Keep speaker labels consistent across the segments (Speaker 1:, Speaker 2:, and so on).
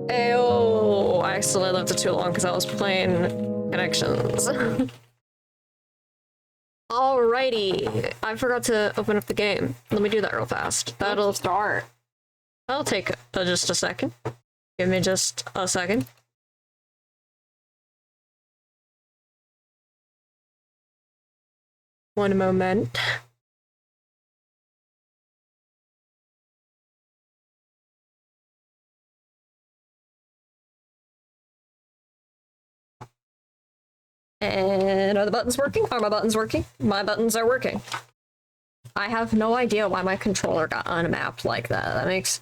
Speaker 1: Ayo! I accidentally left it too long because I was playing connections. Alrighty. I forgot to open up the game. Let me do that real fast. That'll start. That'll take just a second. Give me just a second. One moment. And are the buttons working? Are my buttons working? My buttons are working. I have no idea why my controller got unmapped like that. That makes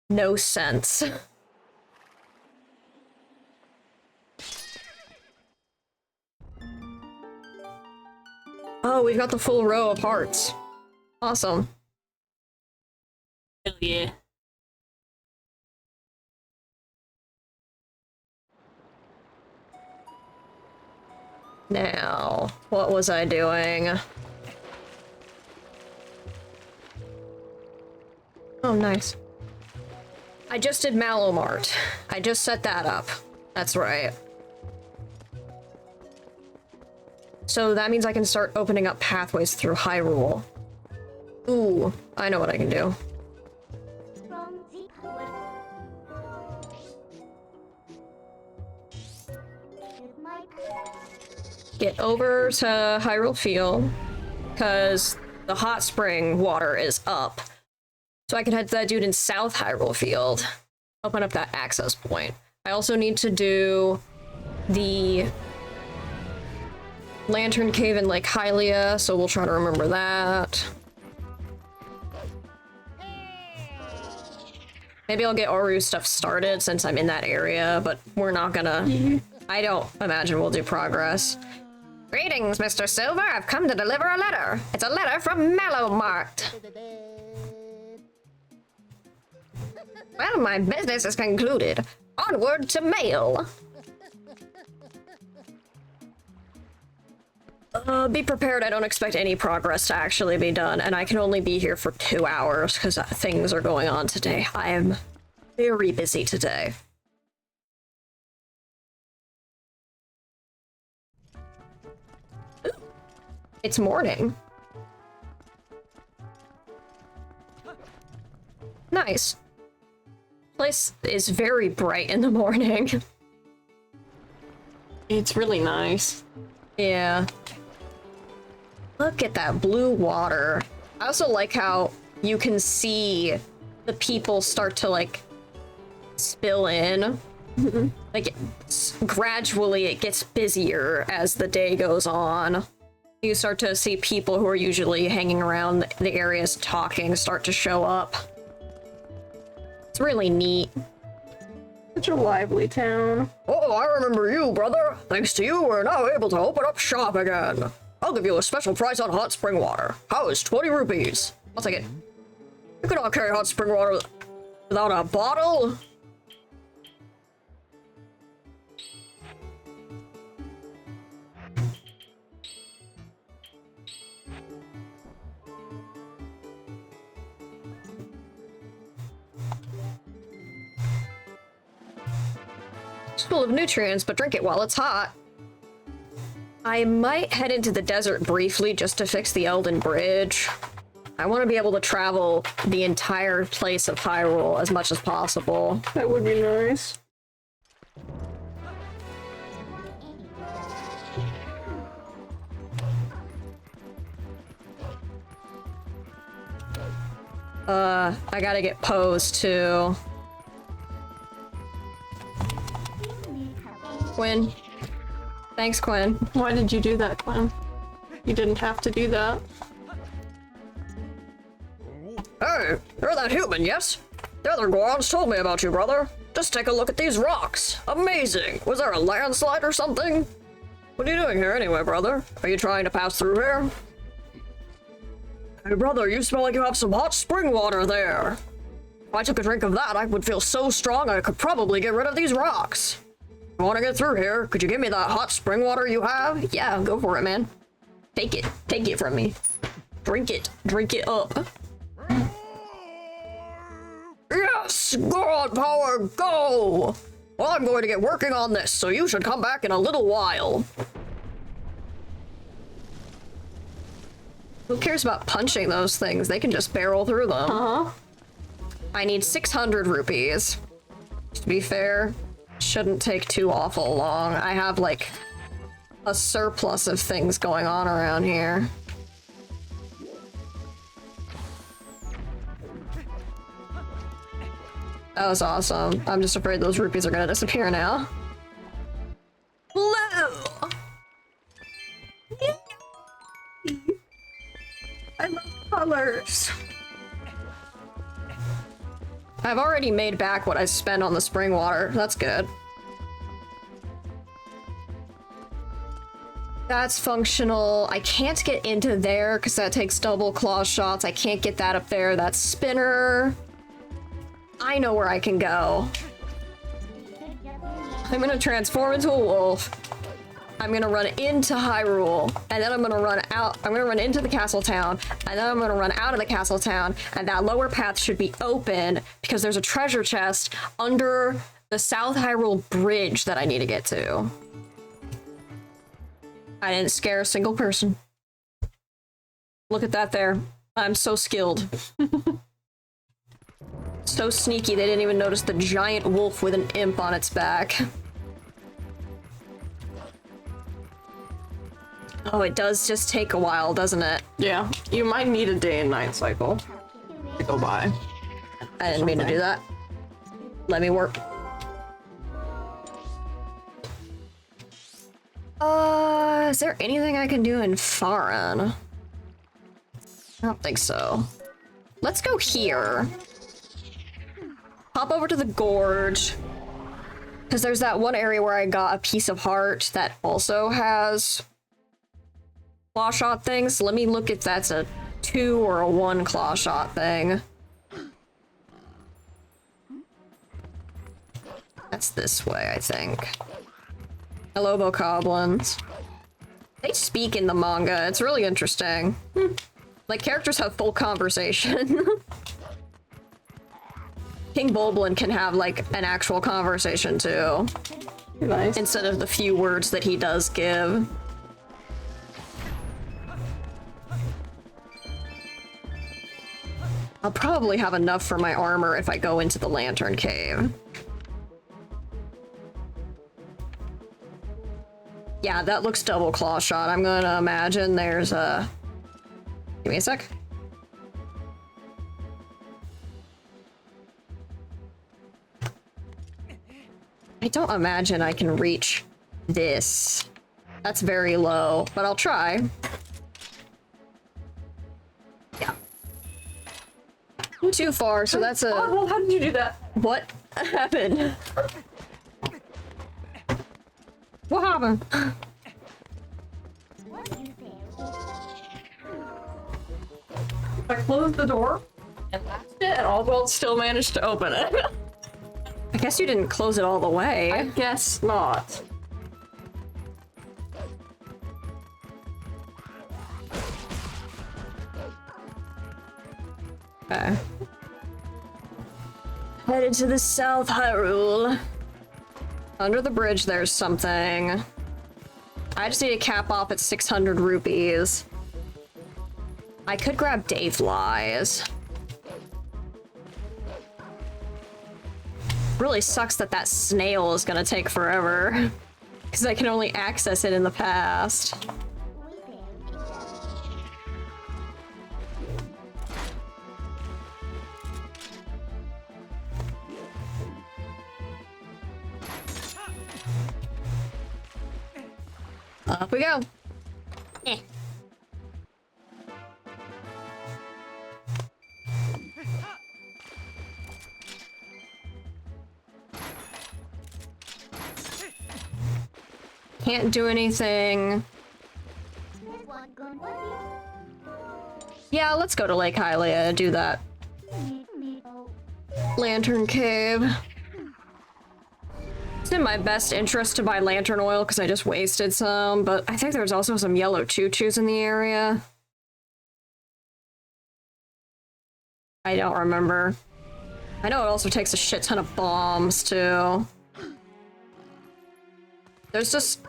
Speaker 1: no sense. Oh, we've got the full row of hearts. Awesome.
Speaker 2: Hell yeah.
Speaker 1: Now, what was I doing? Oh, nice. I just did Malomart. I just set that up. That's right. So that means I can start opening up pathways through Hyrule. Ooh, I know what I can do. Get over to Hyrule Field, because the hot spring water is up. So I can head to that dude in South Hyrule Field. Open up that access point. I also need to do the Lantern Cave in Lake Hylia, so we'll try to remember that. Maybe I'll get Oru stuff started since I'm in that area, but we're not gonna... I don't imagine we'll do progress. Greetings, Mr. Silver. I've come to deliver a letter. It's a letter from Malomart. Well, my business is concluded. Onward to mail. Be prepared. I don't expect any progress to actually be done, and I can only be here for 2 hours because things are going on today. I am very busy today. It's morning. Nice. Place is very bright in the morning.
Speaker 2: It's really nice.
Speaker 1: Yeah. Look at that blue water. I also like how you can see the people start to, like, spill in. Like, gradually it gets busier as the day goes on. You start to see people who are usually hanging around the areas talking start to show up. It's really neat.
Speaker 2: Such a lively town.
Speaker 1: Oh, I remember you, brother. Thanks to you, we're now able to open up shop again. I'll give you a special price on hot spring water. How is 20 rupees? I'll take it. You cannot carry hot spring water without a bottle? It's full of nutrients, but drink it while it's hot. I might head into the desert briefly just to fix the Elden Bridge. I want to be able to travel the entire place of Hyrule as much as possible.
Speaker 2: That would be nice.
Speaker 1: I gotta get posed too. Quinn. Thanks, Quinn.
Speaker 2: Why did you do that, Clem? You didn't have to do that.
Speaker 1: Hey, you're that human, yes? The other Gorons told me about you, brother. Just take a look at these rocks. Amazing. Was there a landslide or something? What are you doing here anyway, brother? Are you trying to pass through here? Hey, brother, you smell like you have some hot spring water there. If I took a drink of that, I would feel so strong I could probably get rid of these rocks. I want to get through here. Could you give me that hot spring water you have? Yeah, go for it, man. Take it. Take it from me. Drink it. Drink it up. Yes! Yes! God power, go! Well, I'm going to get working on this, so you should come back in a little while. Who cares about punching those things? They can just barrel through them.
Speaker 2: Uh-huh.
Speaker 1: I need 600 rupees. To be fair, shouldn't take too awful long. I have, like, a surplus of things going on around here. That was awesome. I'm just afraid those rupees are gonna disappear now. Blue! I love colors. I've already made back what I spent on the spring water. That's good. That's functional. I can't get into there because that takes double claw shots. I can't get that up there. That's spinner. I know where I can go. I'm gonna transform into a wolf. I'm gonna run into Hyrule, and then I'm gonna run out. I'm gonna run into the castle town, and then I'm gonna run out of the castle town, and that lower path should be open because there's a treasure chest under the South Hyrule Bridge that I need to get to. I didn't scare a single person. Look at that there. I'm so skilled. So sneaky, they didn't even notice the giant wolf with an imp on its back. Oh, it does just take a while, doesn't it?
Speaker 2: Yeah, you might need a day and night cycle to go by.
Speaker 1: I didn't mean to do that. Let me work. Is there anything I can do in Faran? I don't think so. Let's go here. Hop over to the gorge. Because there's that one area where I got a piece of heart that also has claw shot things. Let me look if that's a 2 or a 1 claw shot thing. That's this way, I think. Hello, bokoblins. They speak in the manga. It's really interesting. Like, characters have full conversation. King Bulblin can have, like, an actual conversation, too.
Speaker 2: Nice.
Speaker 1: Instead of the few words that he does give. I'll probably have enough for my armor if I go into the Lantern Cave. Yeah, that looks double claw shot. I'm gonna imagine there's a... Give me a sec. I don't imagine I can reach this. That's very low, but I'll try. Yeah. Too far, so that's a...
Speaker 2: Oh, well, how did you do that?
Speaker 1: What happened? What happened?
Speaker 2: I closed the door and latched it, and Oswald still managed to open it.
Speaker 1: I guess you didn't close it all the way.
Speaker 2: I guess not.
Speaker 1: Okay. Headed to the South Hyrule. Under the bridge, there's something. I just need to cap off at 600 rupees. I could grab Dayflies. Really sucks that that snail is gonna take forever. Because I can only access it in the past. Up we go. Eh. Can't do anything. Yeah, let's go to Lake Hylia and do that. Lantern Cave. It's in my best interest to buy lantern oil because I just wasted some, but I think there's also some yellow choo-choos in the area. I don't remember. I know it also takes a shit ton of bombs, too. There's just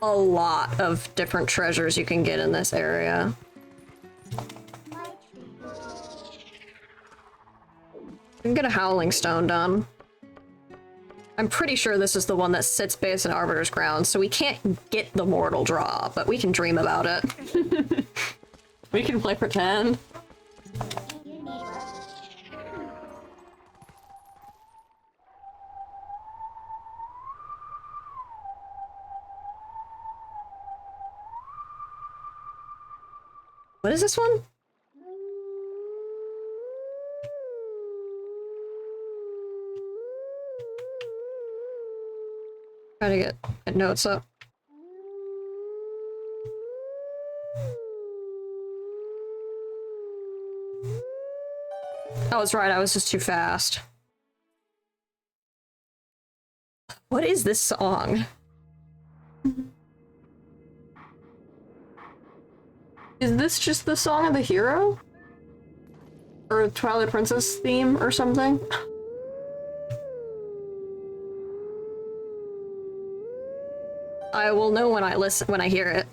Speaker 1: a lot of different treasures you can get in this area. We can get a Howling Stone done. I'm pretty sure this is the one that sits base in Arbiter's Ground, so we can't get the Mortal Draw, but we can dream about it.
Speaker 2: We can play pretend.
Speaker 1: What is this one? Try to get notes up. I was right, I was just too fast. What is this song?
Speaker 2: Is this just the song of the hero? Or a Twilight Princess theme or something?
Speaker 1: I will know when I hear it.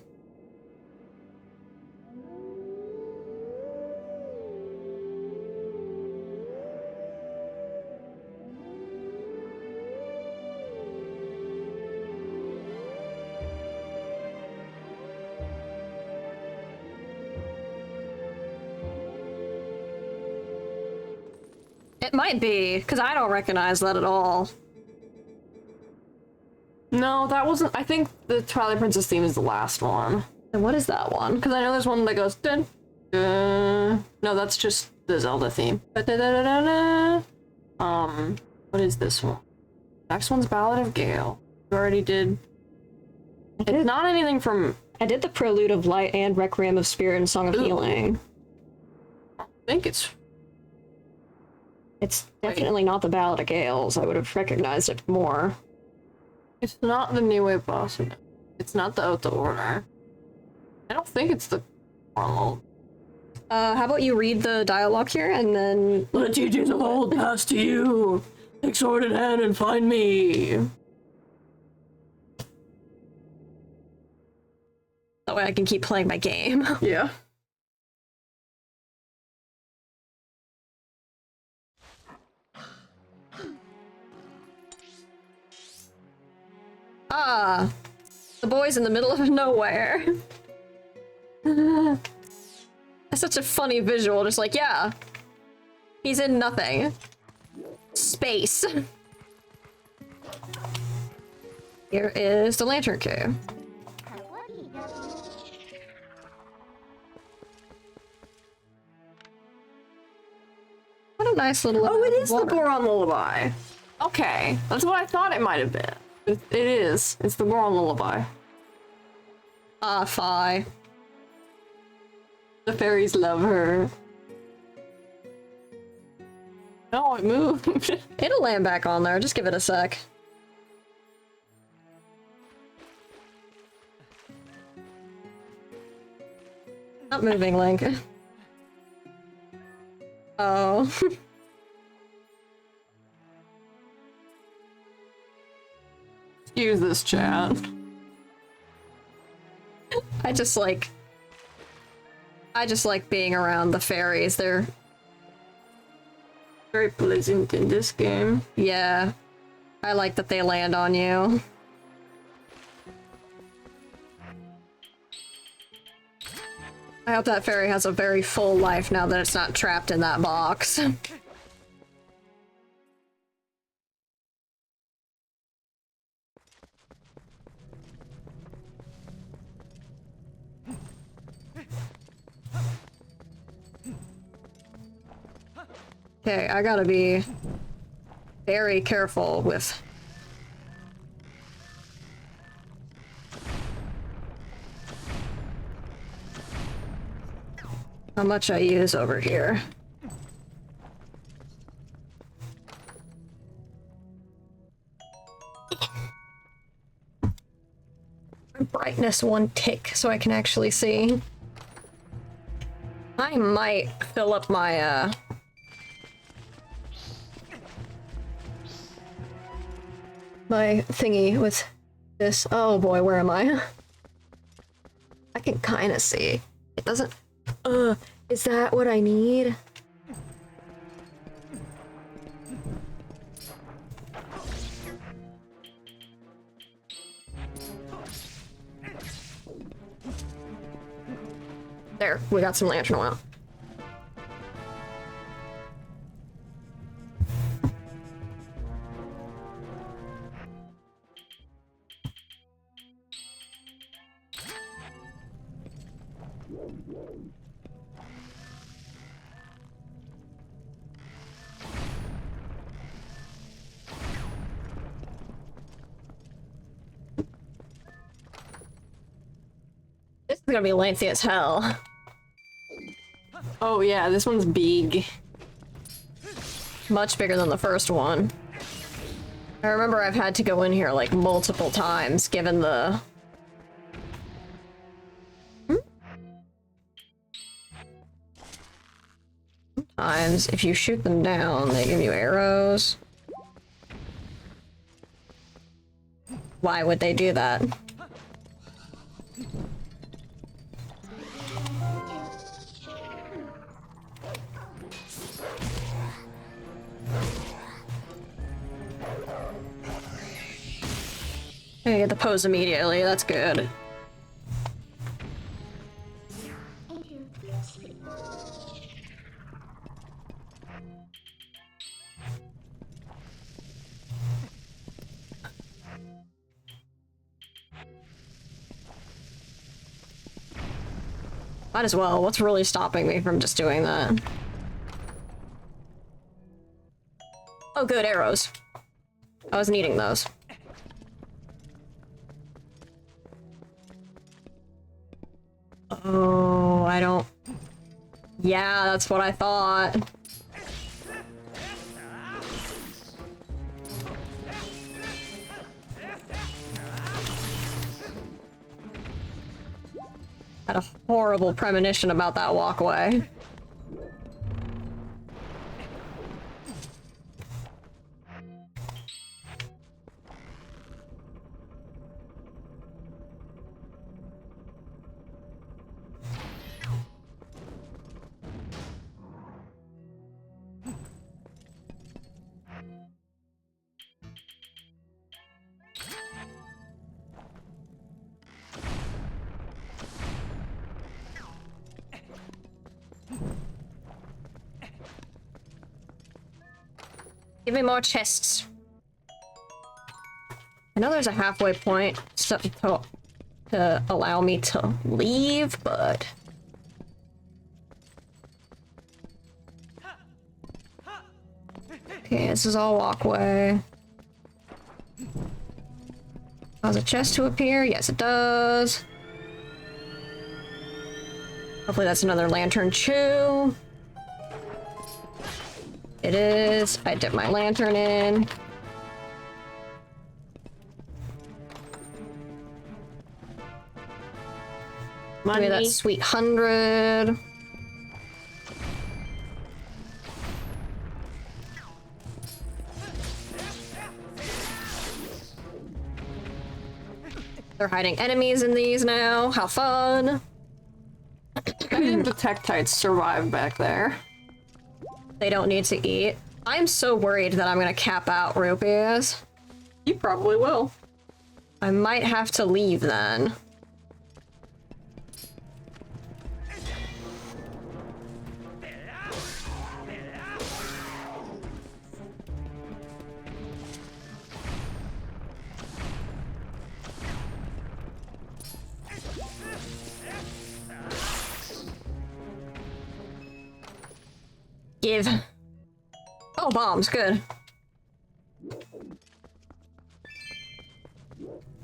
Speaker 1: It might be, because I don't recognize that at all.
Speaker 2: No, that wasn't. I think the Twilight Princess theme is the last one.
Speaker 1: And what is that one?
Speaker 2: Because I know there's one that goes dun, dun. No, that's just the Zelda theme. Da-da-da-da-da. What is this one? Next one's Ballad of Gale. You already did. It's not anything from.
Speaker 1: I did the Prelude of Light and Requiem of Spirit and Song of Healing.
Speaker 2: I think it's.
Speaker 1: It's definitely not the Ballad of Gales. I would have recognized it more.
Speaker 2: It's not the New Wave boss. It's not the Oath of Order. I don't think it's the normal.
Speaker 1: How about you read the dialogue here and then...
Speaker 2: Let teachings of old pass to you. Take sword in hand and find me.
Speaker 1: That way I can keep playing my game.
Speaker 2: Yeah.
Speaker 1: Ah, the boy's in the middle of nowhere. That's such a funny visual, just like, yeah. He's in nothing. Space. Here is the Lantern Cave. What a nice little...
Speaker 2: Oh, it is
Speaker 1: water.
Speaker 2: the Goron Lullaby. Okay, that's what I thought it might have been. It is. It's the Goron Lullaby.
Speaker 1: Ah, Fi.
Speaker 2: The fairies love her. No, it moved.
Speaker 1: It'll land back on there. Just give it a sec. Not moving, Link. Oh.
Speaker 2: Excuse this chat.
Speaker 1: I just like being around the fairies. They're
Speaker 2: Very pleasant in this game.
Speaker 1: yeah. I like that they land on you. I hope that fairy has a very full life now that it's not trapped in that box. Okay, I gotta be very careful with how much I use over here. Brightness one tick so I can actually see. I might fill up my my thingy with this. Oh boy, where am I? I can kind of see. It doesn't. Is that what I need? There, we got some lantern oil. This is gonna be lengthy as hell.
Speaker 2: Oh yeah, this one's big.
Speaker 1: Much bigger than the first one. I remember I've had to go in here like multiple times, given the... Sometimes, if you shoot them down, they give you arrows. Why would they do that? I get the pose immediately, that's good. Might as well. What's really stopping me from just doing that? Oh, good, arrows. I was needing those. Oh, I don't... Yeah, that's what I thought. Had a horrible premonition about that walkway. Give me more chests. I know there's a halfway point to allow me to leave, but... Okay, this is all walkway. Cause a chest to appear? Yes, it does. Hopefully that's another lantern chew. It is. I dip my lantern in. Give me that sweet 100. They're hiding enemies in these now. How fun.
Speaker 2: I think the Tektites survive back there.
Speaker 1: They don't need to eat. I'm so worried that I'm gonna cap out rupees.
Speaker 2: You probably will.
Speaker 1: I might have to leave then. Give. Oh, bombs, good.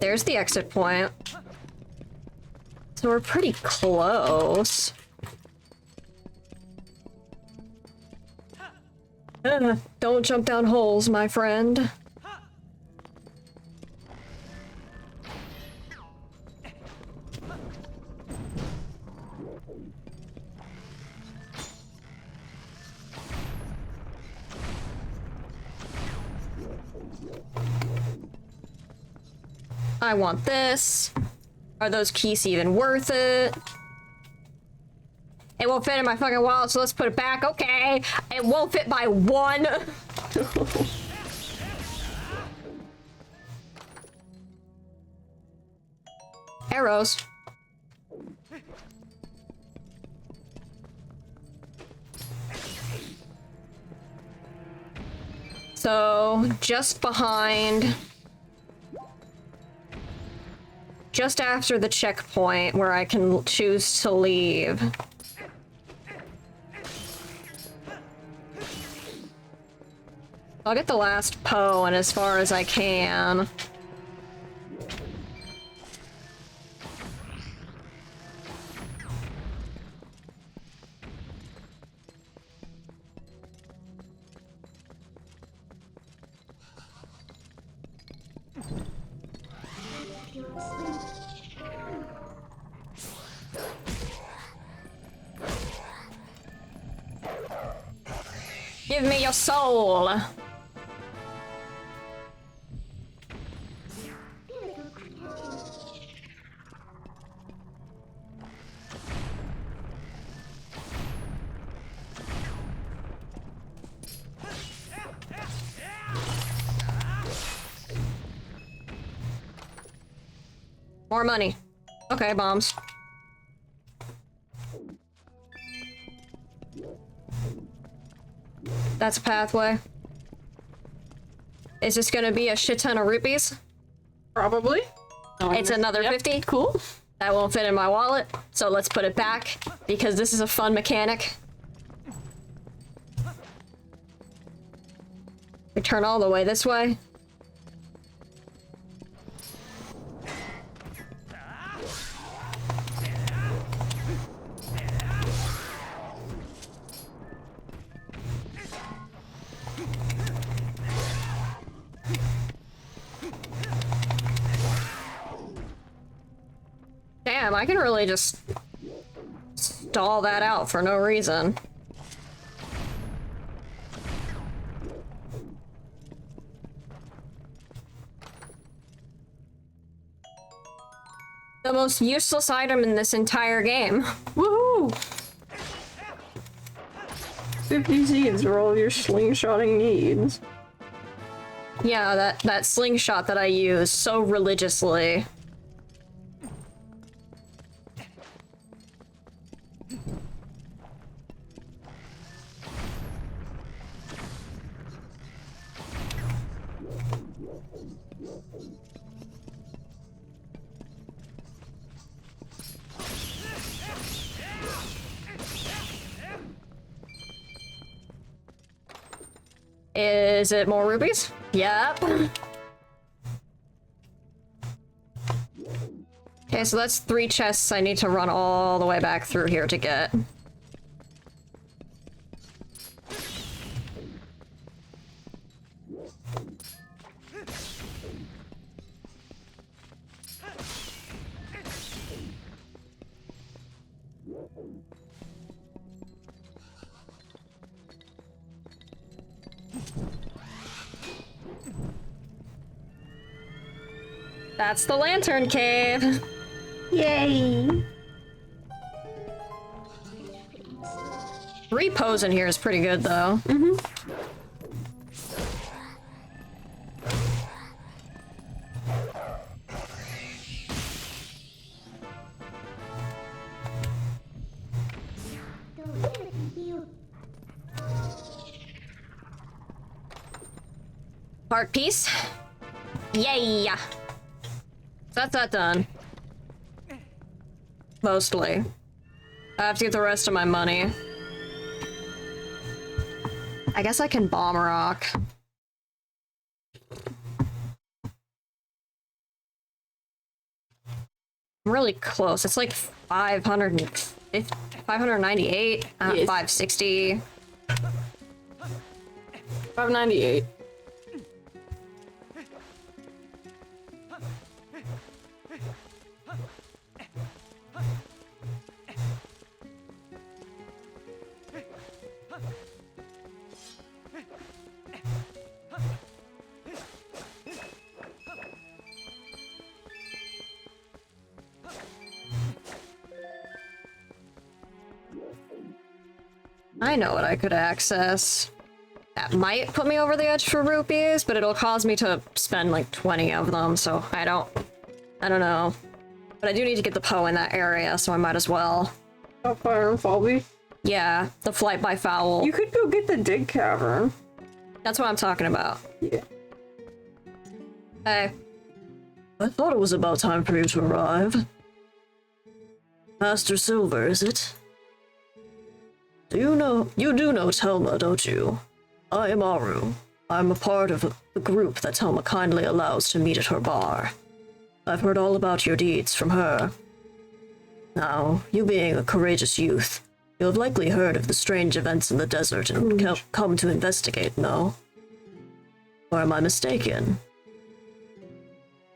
Speaker 1: There's the exit point. So we're pretty close. Don't jump down holes, my friend. I want this. Are those keys even worth it? It won't fit in my fucking wallet, so let's put it back. Okay. It won't fit by one. Arrows. So, just behind... just after the checkpoint where I can choose to leave. I'll get the last Poe and as far as I can. Give me your soul! More money. Okay, bombs. That's a pathway. Is this gonna be a shit ton of rupees?
Speaker 2: Probably.
Speaker 1: It's another 50.
Speaker 2: Cool.
Speaker 1: That won't fit in my wallet, so let's put it back, because this is a fun mechanic. We turn all the way this way. Damn, I can really just stall that out for no reason. The most useless item in this entire game.
Speaker 2: Woohoo! 50 seeds are all your slingshotting needs.
Speaker 1: Yeah, that slingshot that I use so religiously. Is it more rubies? Yep. Okay, so that's 3 chests I need to run all the way back through here to get. That's the lantern cave.
Speaker 2: Yay!
Speaker 1: 3 Poes in here is pretty good, though.
Speaker 2: Mm-hmm.
Speaker 1: Heart piece. Yay! So that's that done. Mostly. I have to get the rest of my money. I guess I can bomb rock. I'm really close. It's like 598,
Speaker 2: Yes.
Speaker 1: 560.
Speaker 2: 598.
Speaker 1: I know what I could access. That might put me over the edge for rupees, but it'll cause me to spend like 20 of them, so I don't know. But I do need to get the Poe in that area, so I might as well.
Speaker 2: Oh, Fire and Falby?
Speaker 1: Yeah, the Flight by Foul.
Speaker 2: You could go get the Dig Cavern.
Speaker 1: That's what I'm talking about.
Speaker 2: Yeah.
Speaker 1: Hey.
Speaker 3: I thought it was about time for you to arrive. Master Silver, is it? You do know Telma, don't you? I am Aru. I'm a part of the group that Telma kindly allows to meet at her bar. I've heard all about your deeds from her. Now, you being a courageous youth, you have likely heard of the strange events in the desert and come to investigate, no? Or am I mistaken?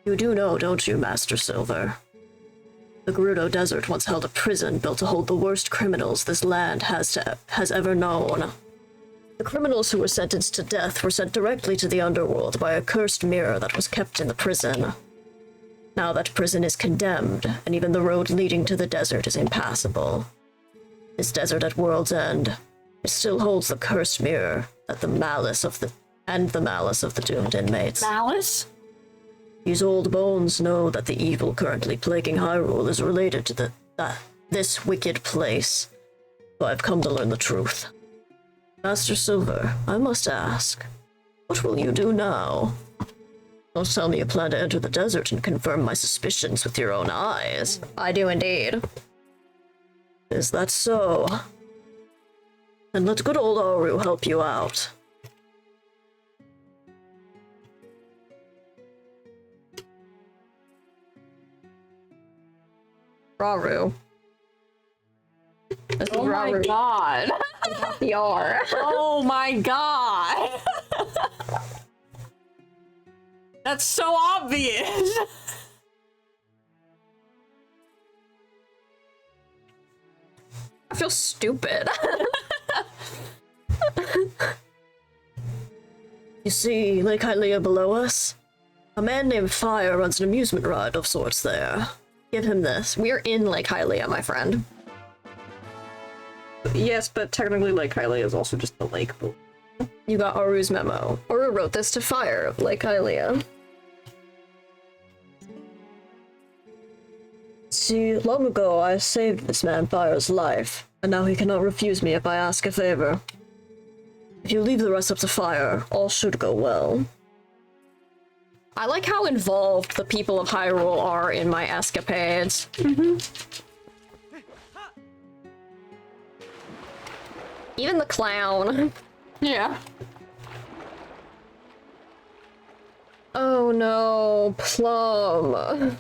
Speaker 3: You do know, don't you, Master Silver? The Gerudo Desert once held a prison built to hold the worst criminals this land has ever known. The criminals who were sentenced to death were sent directly to the underworld by a cursed mirror that was kept in the prison. Now that prison is condemned, and even the road leading to the desert is impassable. This desert at World's End, it still holds the cursed mirror that the malice of the doomed inmates.
Speaker 2: Malice?
Speaker 3: These old bones know that the evil currently plaguing Hyrule is related to this wicked place, so I've come to learn the truth. Master Silver, I must ask, what will you do now? Don't tell me you plan to enter the desert and confirm my suspicions with your own eyes.
Speaker 1: I do indeed.
Speaker 3: Is that so? Then let good old Aru help you out.
Speaker 1: Raru. This is
Speaker 2: Oh my
Speaker 1: Raru.
Speaker 2: god.
Speaker 1: The R.
Speaker 2: Oh my god. That's so obvious.
Speaker 1: I feel stupid.
Speaker 3: You see Lake Hylian below us? A man named Fire runs an amusement ride of sorts there. Give him this.
Speaker 1: We're in Lake Hylia, my friend.
Speaker 2: Yes, but technically Lake Hylia is also just the lake.
Speaker 1: You got Aru's memo. Aru wrote this to Fire of Lake Hylia.
Speaker 3: See, long ago I saved this man Fire's life, and now he cannot refuse me if I ask a favor. If you leave the rest up to Fire, all should go well.
Speaker 1: I like how involved the people of Hyrule are in my escapades. Even the clown.
Speaker 2: Yeah.
Speaker 1: Oh no, Plum.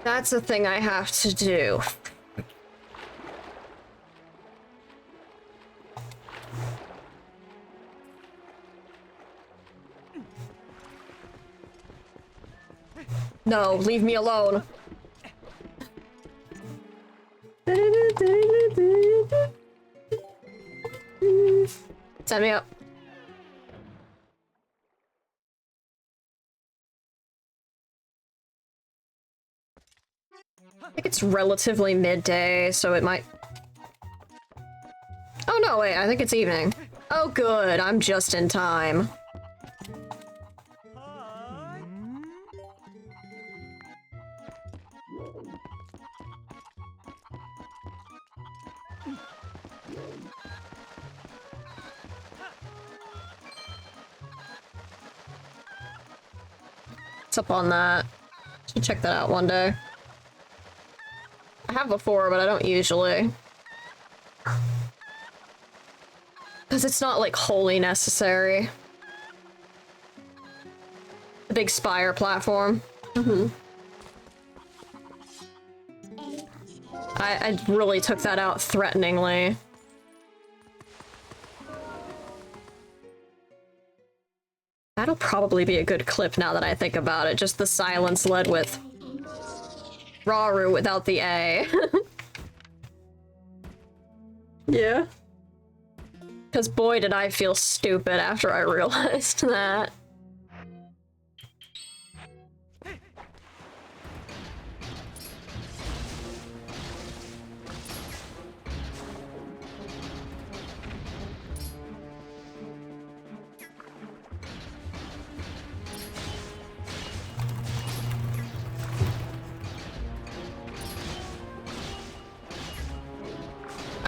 Speaker 1: That's a thing I have to do. No, leave me alone. Send me up. I think it's relatively midday, so it might... Oh no, wait, I think it's evening. Oh good, I'm just in time. What's up on that? Should check that out one day. I have before, but I don't usually. Because it's not, like, wholly necessary. The big spire platform. I really took that out threateningly. That'll probably be a good clip now that I think about it. Just the silence led with Raru without the A.
Speaker 2: Yeah.
Speaker 1: Because boy did I feel stupid after I realized that.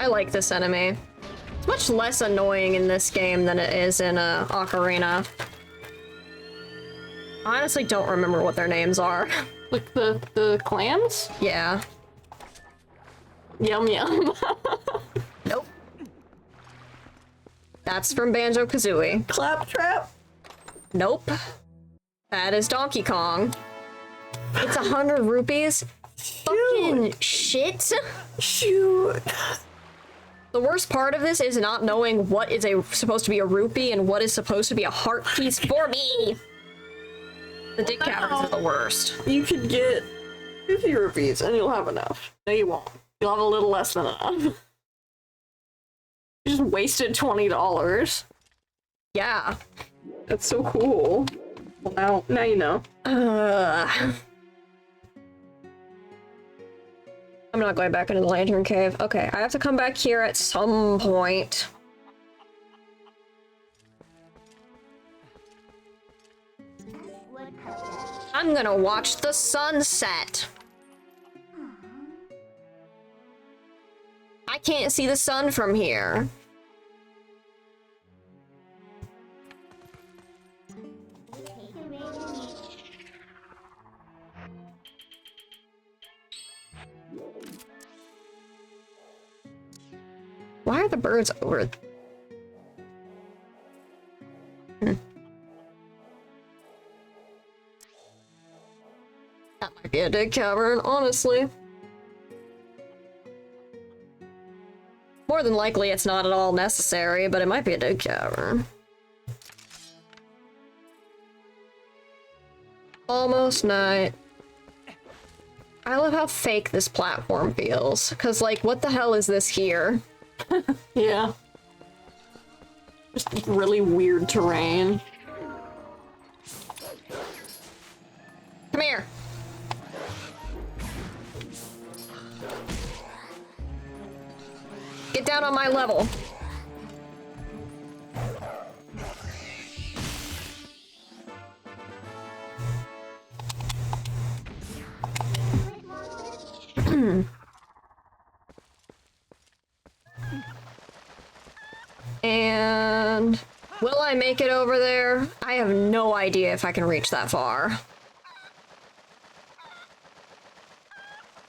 Speaker 1: I like this enemy. It's much less annoying in this game than it is in Ocarina. I honestly don't remember what their names are.
Speaker 2: Like the clans?
Speaker 1: Yeah.
Speaker 2: Yum yum.
Speaker 1: Nope. That's from Banjo-Kazooie.
Speaker 3: Claptrap.
Speaker 1: Nope. That is Donkey Kong. It's 100 rupees. Fucking shit.
Speaker 3: Shoot.
Speaker 1: The worst part of this is not knowing what is supposed to be a rupee and what is supposed to be a heart piece for me. The dick caverns are the worst.
Speaker 2: You could get 50 rupees and you'll have enough. No, you won't. You'll have a little less than enough. You just wasted $20.
Speaker 1: Yeah.
Speaker 2: That's so cool. Well, now you know.
Speaker 1: I'm not going back into the lantern cave. Okay, I have to come back here at some point. I'm gonna watch the sunset. I can't see the sun from here. Why are the birds over? That might be a dig cavern, honestly. More than likely, it's not at all necessary, but it might be a dig cavern. Almost night. I love how fake this platform feels. Cause like, what the hell is this here?
Speaker 2: Yeah. Just really weird terrain.
Speaker 1: Come here. Get down on my level. And will I make it over there? I have no idea if I can reach that far.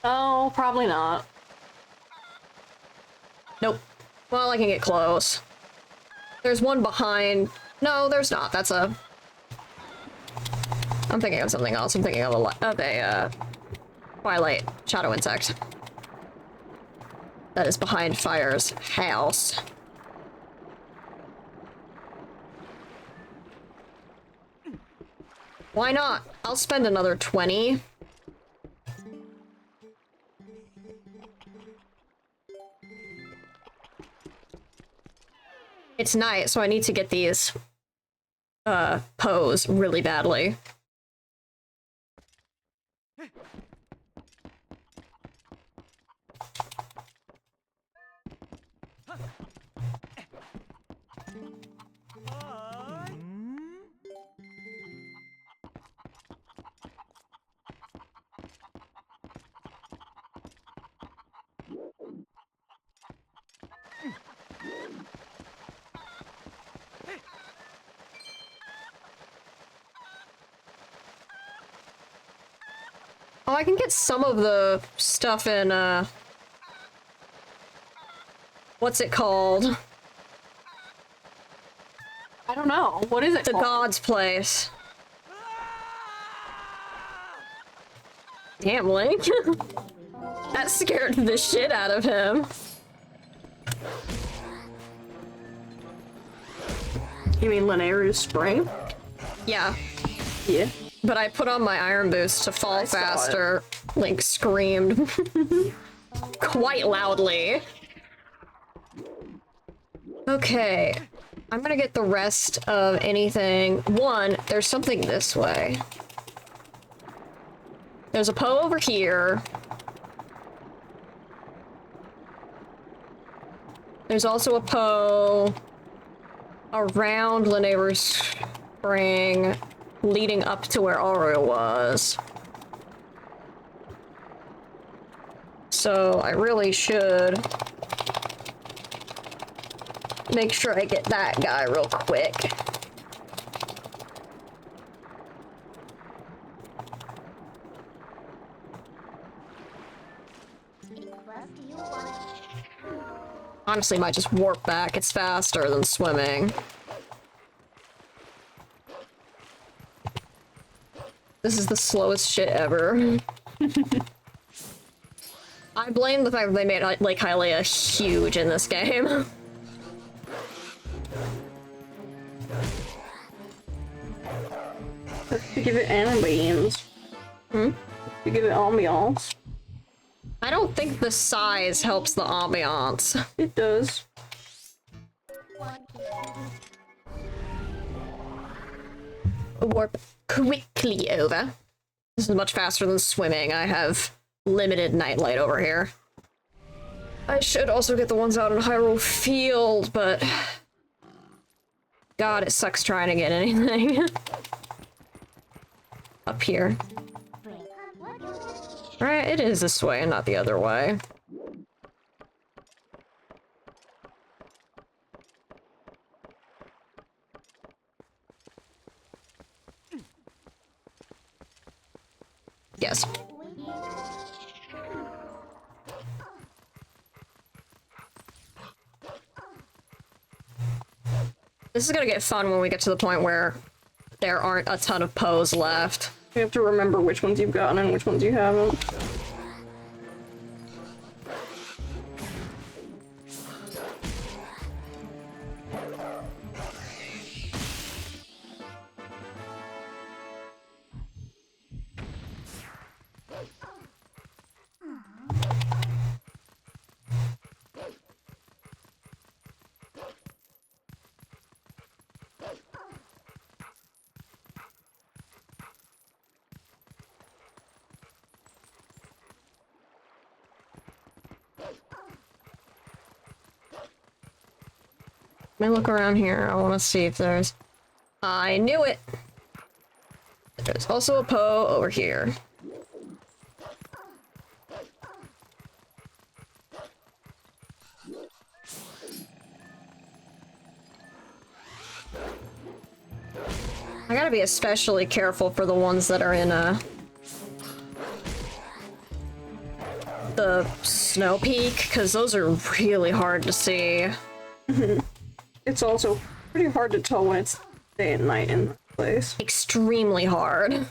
Speaker 2: Oh, probably not.
Speaker 1: Nope. Well, I can get close. There's one behind. No, there's not. That's a... I'm thinking of something else. I'm thinking of a Twilight shadow insect. That is behind Fire's house. Why not? I'll spend another 20. It's night, so I need to get these pose really badly. Oh, I can get some of the stuff in, what's it called?
Speaker 2: I don't know. What is it
Speaker 1: The
Speaker 2: called?
Speaker 1: God's Place. Damn, Link. That scared the shit out of him.
Speaker 2: You mean Linnea Spring?
Speaker 1: Yeah.
Speaker 2: Yeah.
Speaker 1: But I put on my iron boost to fall faster. Link screamed. Quite loudly. Okay. I'm gonna get the rest of anything. One, there's something this way. There's a Poe over here. There's also a Poe around Linnea Spring, leading up to where Aura was. So I really should make sure I get that guy real quick. Honestly, might just warp back. It's faster than swimming. This is the slowest shit ever. I blame the fact that they made Lake Hylia huge in this game.
Speaker 2: To give it ambience. To give it ambiance.
Speaker 1: I don't think the size helps the ambiance.
Speaker 2: It does.
Speaker 1: Warp quickly over. This is much faster than swimming. I have limited nightlight over here. I should also get the ones out in Hyrule Field, but... God, it sucks trying to get anything. Up here. Right, it is this way and not the other way. Yes. This is gonna get fun when we get to the point where there aren't a ton of Poes left.
Speaker 2: You have to remember which ones you've gotten and which ones you haven't.
Speaker 1: Let me look around here. I want to see if there's... I knew it! There's also a Poe over here. I gotta be especially careful for the ones that are in the snow peak, because those are really hard to see.
Speaker 2: It's also pretty hard to tell when it's day and night in that place.
Speaker 1: Extremely hard.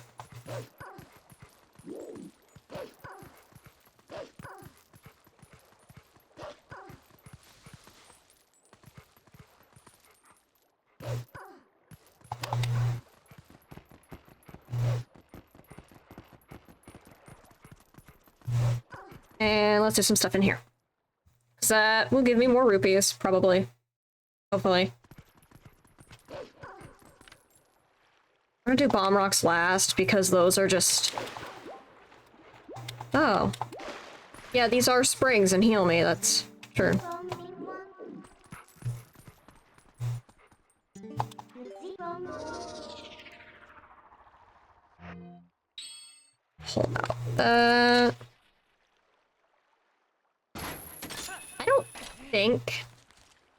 Speaker 1: And let's do some stuff in here. 'Cause that will give me more rupees, probably. Hopefully. I'm gonna do bomb rocks last because those are just... Oh. Yeah, these are springs and heal me, that's true. Pull out that. I don't think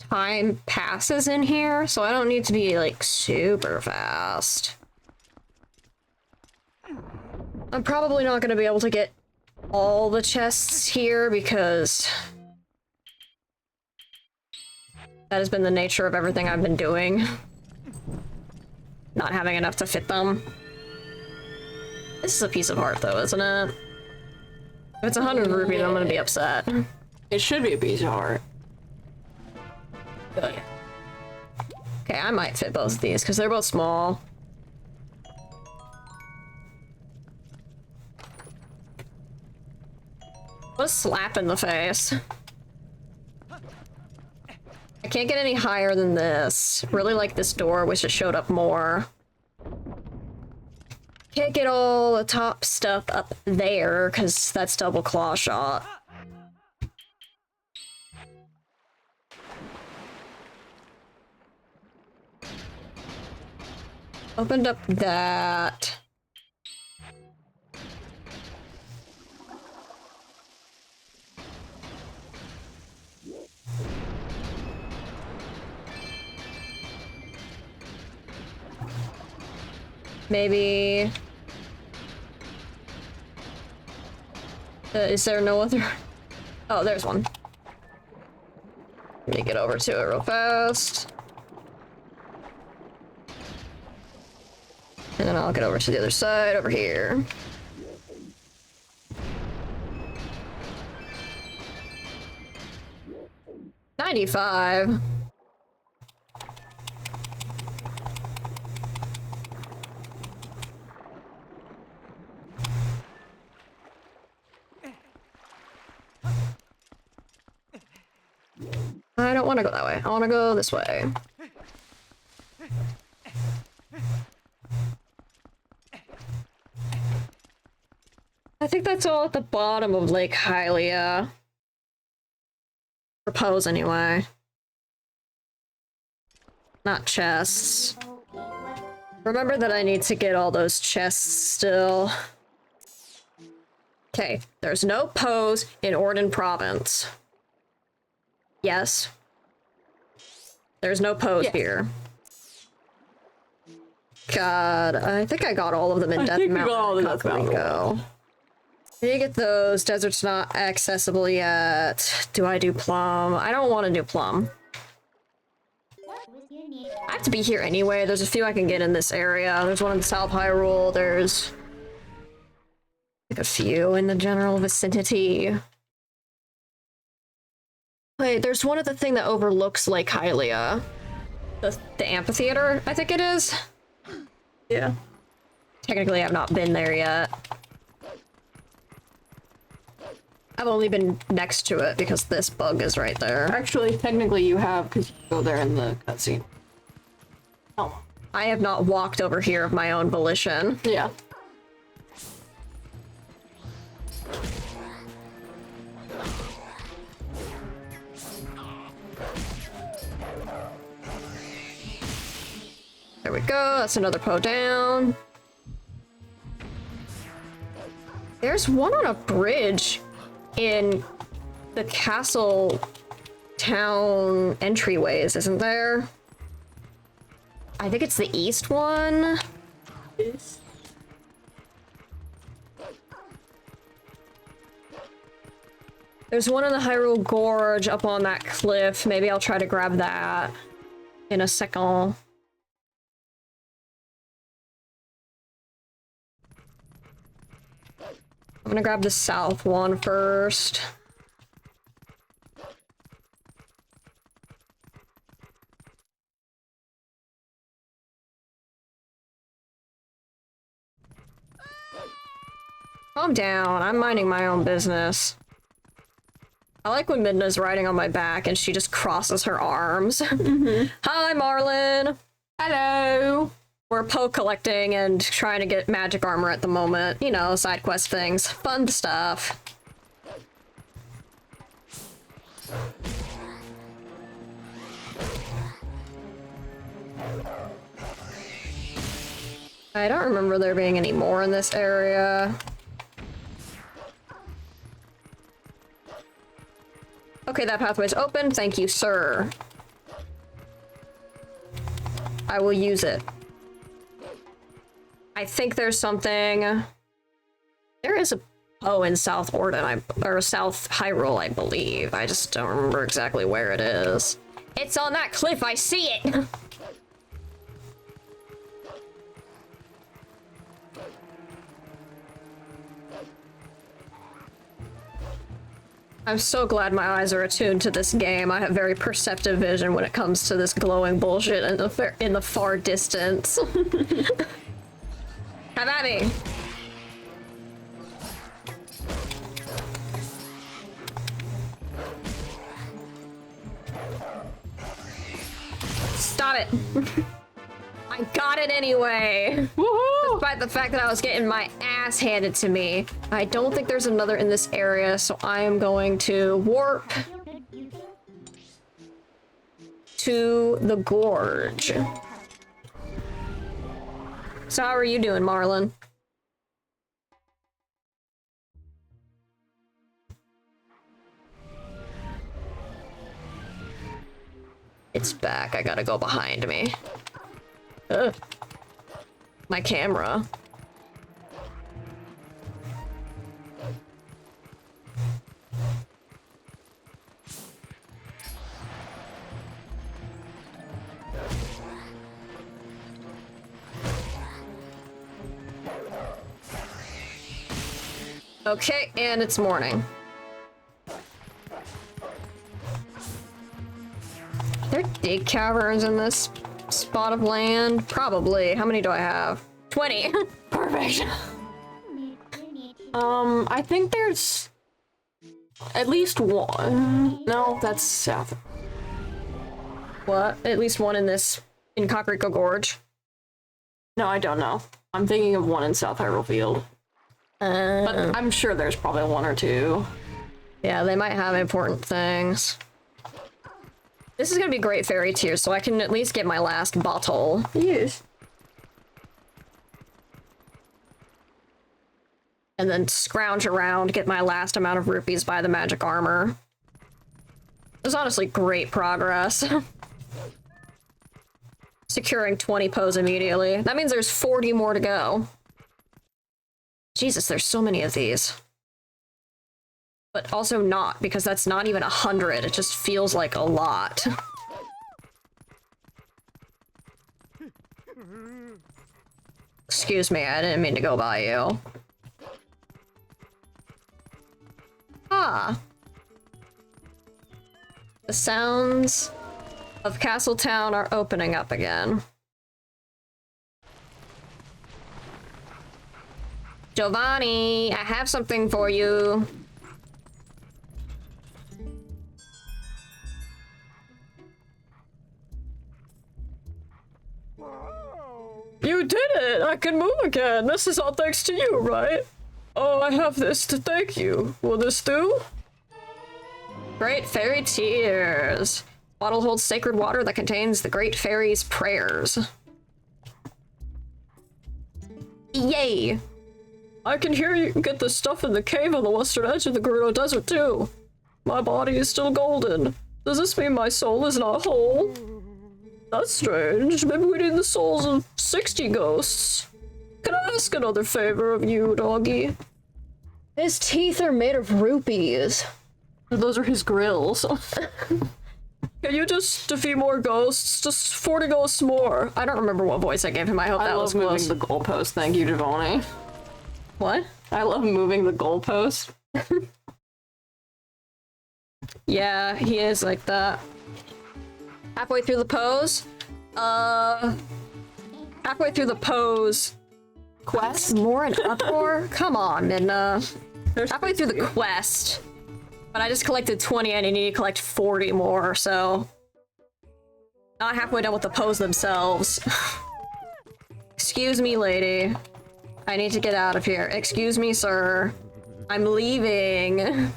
Speaker 1: time passes in here, so I don't need to be like super fast. I'm probably not going to be able to get all the chests here because that has been the nature of everything I've been doing. Not having enough to fit them. This is a piece of heart though, isn't it? If it's 100 rupees, I'm going to be upset.
Speaker 2: It should be a piece of heart.
Speaker 1: Good. Okay, I might fit both of these because they're both small. What a slap in the face. I can't get any higher than this. Really like this door, wish it showed up more. Can't get all the top stuff up there because that's double claw shot. Opened up that. Maybe... is there no other... Oh, there's one. Let me get over to it real fast. And then I'll get over to the other side, over here. $95. I don't want to go that way. I want to go this way. I think that's all at the bottom of Lake Hylia. Propose anyway. Not chests. Remember that I need to get all those chests still. Okay, there's no pose in Orden Province. Yes. There's no pose here. God, I think I got all of them in Death Mountain. Go. You get those. Desert's not accessible yet. Do I do Plum? I don't want to do Plum. I have to be here anyway. There's a few I can get in this area. There's one in South Hyrule. There's like a few in the general vicinity. Wait, there's one other thing that overlooks Lake Hylia. The amphitheater, I think it is. Yeah. Technically, I've not been there yet. I've only been next to it because this bug is right there.
Speaker 2: Actually, technically you have, because you go there in the cutscene. Oh.
Speaker 1: I have not walked over here of my own volition.
Speaker 2: Yeah.
Speaker 1: There we go, that's another Poe down. There's one on a bridge in the castle town entryways, isn't there? I think it's the east one.
Speaker 2: Yes.
Speaker 1: There's one in the Hyrule Gorge up on that cliff. Maybe I'll try to grab that in a second. I'm gonna grab the south one first. Calm down, I'm minding my own business. I like when Midna's riding on my back and she just crosses her arms. Hi, Marlin!
Speaker 2: Hello!
Speaker 1: We're Poe collecting and trying to get magic armor at the moment. You know, side quest things. Fun stuff. I don't remember there being any more in this area. Okay, that pathway's open. Thank you, sir. I will use it. I think there's something... There is a Poe in South Orden, or South Hyrule, I believe. I just don't remember exactly where it is. It's on that cliff, I see it! I'm so glad my eyes are attuned to this game. I have very perceptive vision when it comes to this glowing bullshit in the far distance. Have at me. Stop it. I got it anyway. Woohoo! Despite the fact that I was getting my ass handed to me. I don't think there's another in this area, so I am going to warp to the gorge. So how are you doing, Marlon? It's back. I gotta go behind me. Ugh. my camera. Okay, and it's morning. Are there dig caverns in this spot of land? Probably. How many do I have? 20.
Speaker 2: Perfect. I think there's at least one. No, that's south.
Speaker 1: What? At least one in Kakariko Gorge.
Speaker 2: No, I don't know. I'm thinking of one in South Hyrule Field. But I'm sure there's probably one or two.
Speaker 1: Yeah, they might have important things. This is gonna be great fairy tears, so I can at least get my last bottle.
Speaker 2: Yes.
Speaker 1: And then scrounge around, get my last amount of rupees, buy the magic armor. It was honestly great progress. Securing 20 pos immediately. That means there's 40 more to go. Jesus, there's so many of these. But also not, because that's not even 100. It just feels like a lot. Excuse me, I didn't mean to go by you. Ah. The sounds of Castletown are opening up again. Giovanni, I have something for you.
Speaker 3: You did it! I can move again! This is all thanks to you, right? Oh, I have this to thank you. Will this do?
Speaker 1: Great Fairy Tears. Bottle holds sacred water that contains the Great Fairy's prayers. Yay!
Speaker 3: I can hear you can get the stuff in the cave on the western edge of the Gerudo Desert, too. My body is still golden. Does this mean my soul is not whole? That's strange. Maybe we need the souls of 60 ghosts. Can I ask another favor of you, doggy?
Speaker 1: His teeth are made of rupees.
Speaker 2: Those are his grills.
Speaker 3: Can you just defeat more ghosts? Just 40 ghosts more.
Speaker 1: I don't remember what voice I gave him. I hope that was
Speaker 2: moving
Speaker 1: close.
Speaker 2: the goalpost. Thank you, Giovanni.
Speaker 1: What?
Speaker 2: I love moving the goalpost.
Speaker 1: Yeah, he is like that. Halfway through the pose? Halfway through the pose.
Speaker 2: Quest?
Speaker 1: More an uproar? Come on, Midna. Halfway through the quest. But I just collected 20 and I need to collect 40 more, so... Not halfway done with the pose themselves. Excuse me, lady. I need to get out of here. Excuse me, sir. I'm leaving.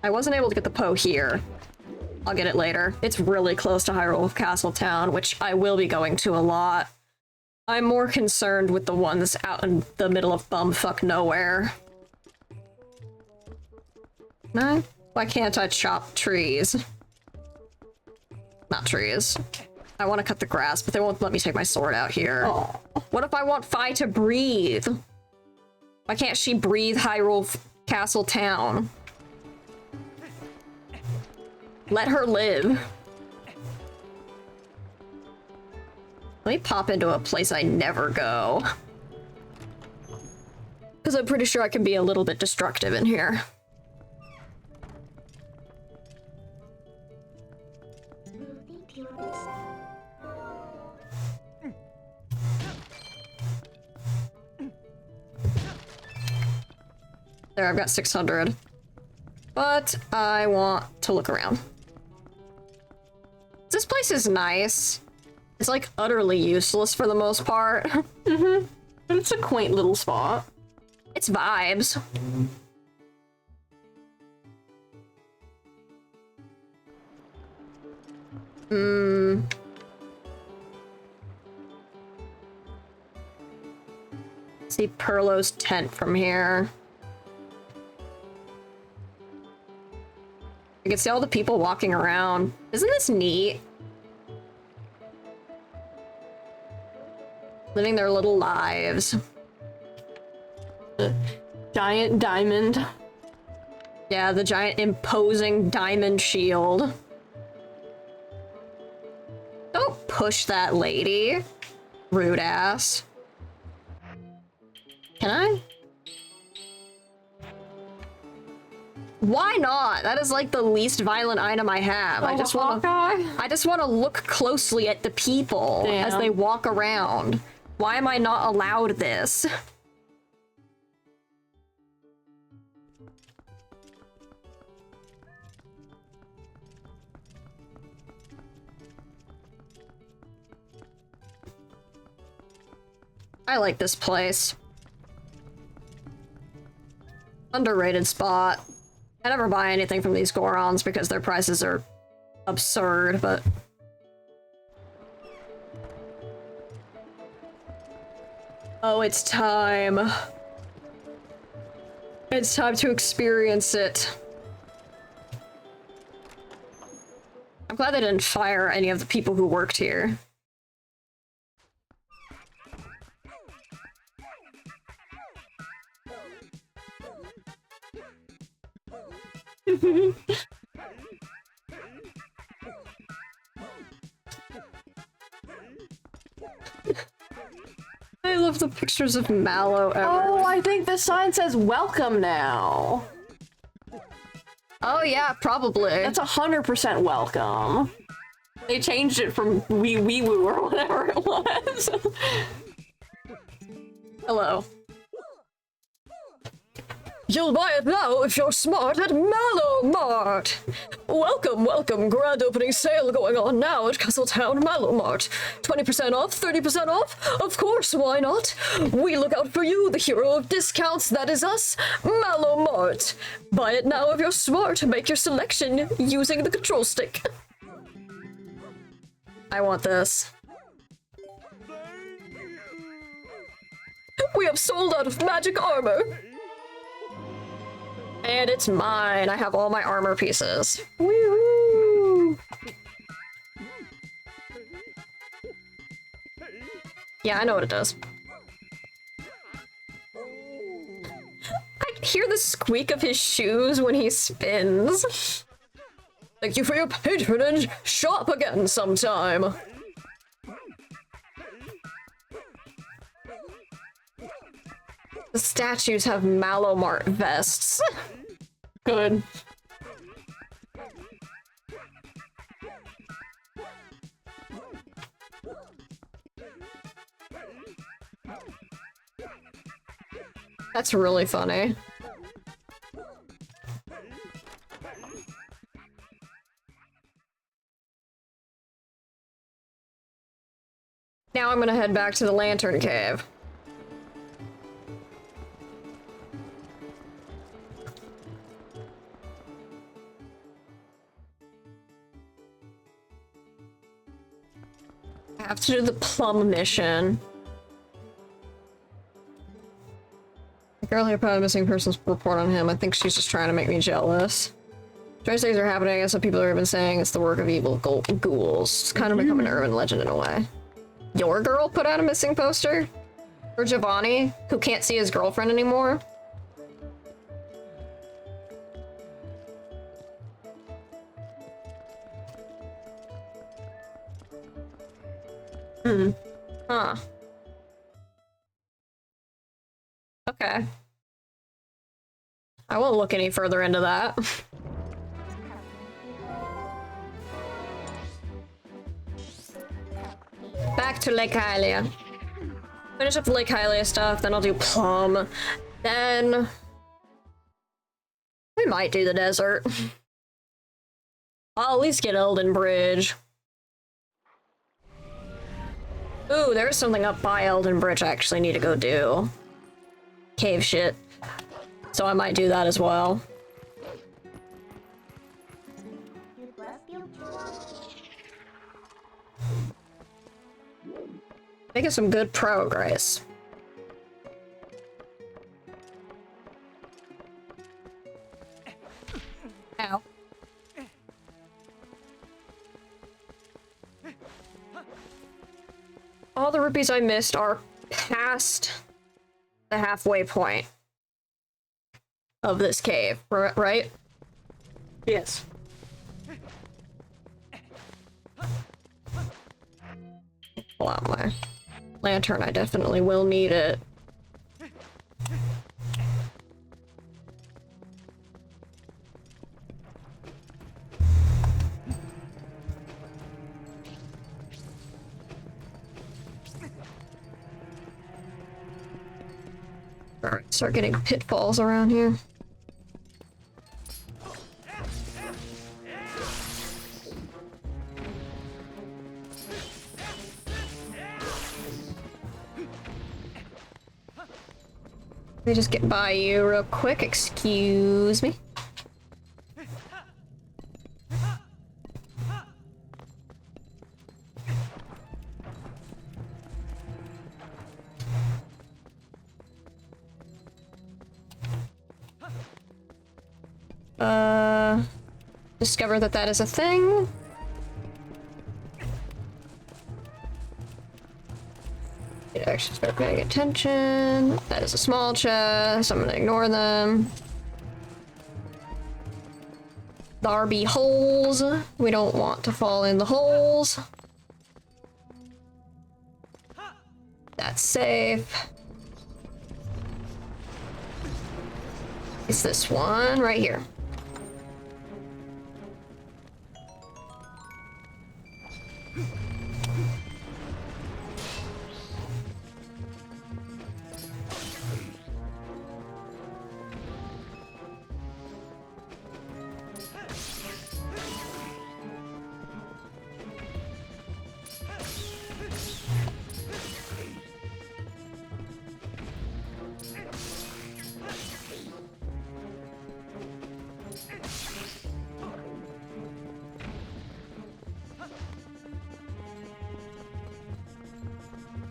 Speaker 1: I wasn't able to get the Poe here. I'll get it later. It's really close to Hyrule Castletown, which I will be going to a lot. I'm more concerned with the ones out in the middle of bumfuck nowhere. No? Why can't I chop trees? Not trees. I want to cut the grass, but they won't let me take my sword out here.
Speaker 2: Oh.
Speaker 1: What if I want Fi to breathe? Why can't she breathe Hyrule Castletown? Let her live. Let me pop into a place I never go. Because I'm pretty sure I can be a little bit destructive in here. There, I've got 600. But I want to look around. This place is nice. It's like utterly useless for the most part.
Speaker 2: Mm-hmm. But it's a quaint little spot.
Speaker 1: It's vibes. See Perlo's tent from here. You can see all the people walking around. Isn't this neat? Living their little lives.
Speaker 2: Giant diamond.
Speaker 1: Yeah, the giant imposing diamond shield. Don't push that lady. Rude ass. Can I? Why not? That is like the least violent item I have. I just want to look closely at the people as they walk around. Why am I not allowed this? I like this place. Underrated spot. I never buy anything from these Gorons because their prices are absurd, but... Oh, it's time. It's time to experience it. I'm glad they didn't fire any of the people who worked here. I love the pictures of Mallow ever.
Speaker 2: Oh, I think the sign says welcome now.
Speaker 1: Oh yeah, probably.
Speaker 2: That's 100% welcome. They changed it from wee woo or whatever it was.
Speaker 1: Hello.
Speaker 3: You'll buy it now if you're smart at Mallow Mart. Welcome, welcome. Grand opening sale going on now at Castletown Mallow Mart. 20% off, 30% off? Of course, why not? We look out for you, the hero of discounts, that is us, Mallow Mart. Buy it now if you're smart. Make your selection using the control stick.
Speaker 1: I want this.
Speaker 3: We have sold out of magic armor.
Speaker 1: And it's mine. I have all my armor pieces.
Speaker 2: Woo!
Speaker 1: Yeah, I know what it does. I hear the squeak of his shoes when he spins.
Speaker 3: Thank you for your patronage. Shop again sometime.
Speaker 1: The statues have Mallow Mart vests.
Speaker 2: Good.
Speaker 1: That's really funny. Now I'm gonna head back to the Lantern Cave. I have to do the plum mission. The girl here put a missing persons report on him. I think she's just trying to make me jealous. Strange things are happening, and some people have been saying it's the work of evil ghouls. It's kind of become an urban legend in a way. Your girl put out a missing poster? For Giovanni, who can't see his girlfriend anymore? Huh. Okay. I won't look any further into that. Back to Lake Hylia. Finish up the Lake Hylia stuff, then I'll do Plum. Then... we might do the desert. I'll at least get Elden Bridge. Ooh, there's something up by Elden Bridge I actually need to go do. Cave shit. So I might do that as well. Making some good progress. Ow. all the rupees I missed are past the halfway point of this cave, right?
Speaker 2: Yes.
Speaker 1: Pull out my lantern, I definitely will need it. Alright, start getting pitfalls around here. Let me just get by you real quick, excuse me. Discover that that is a thing. It actually start paying attention. That is a small chest. I'm gonna ignore them. There be holes. We don't want to fall in the holes. That's safe. It's this one right here.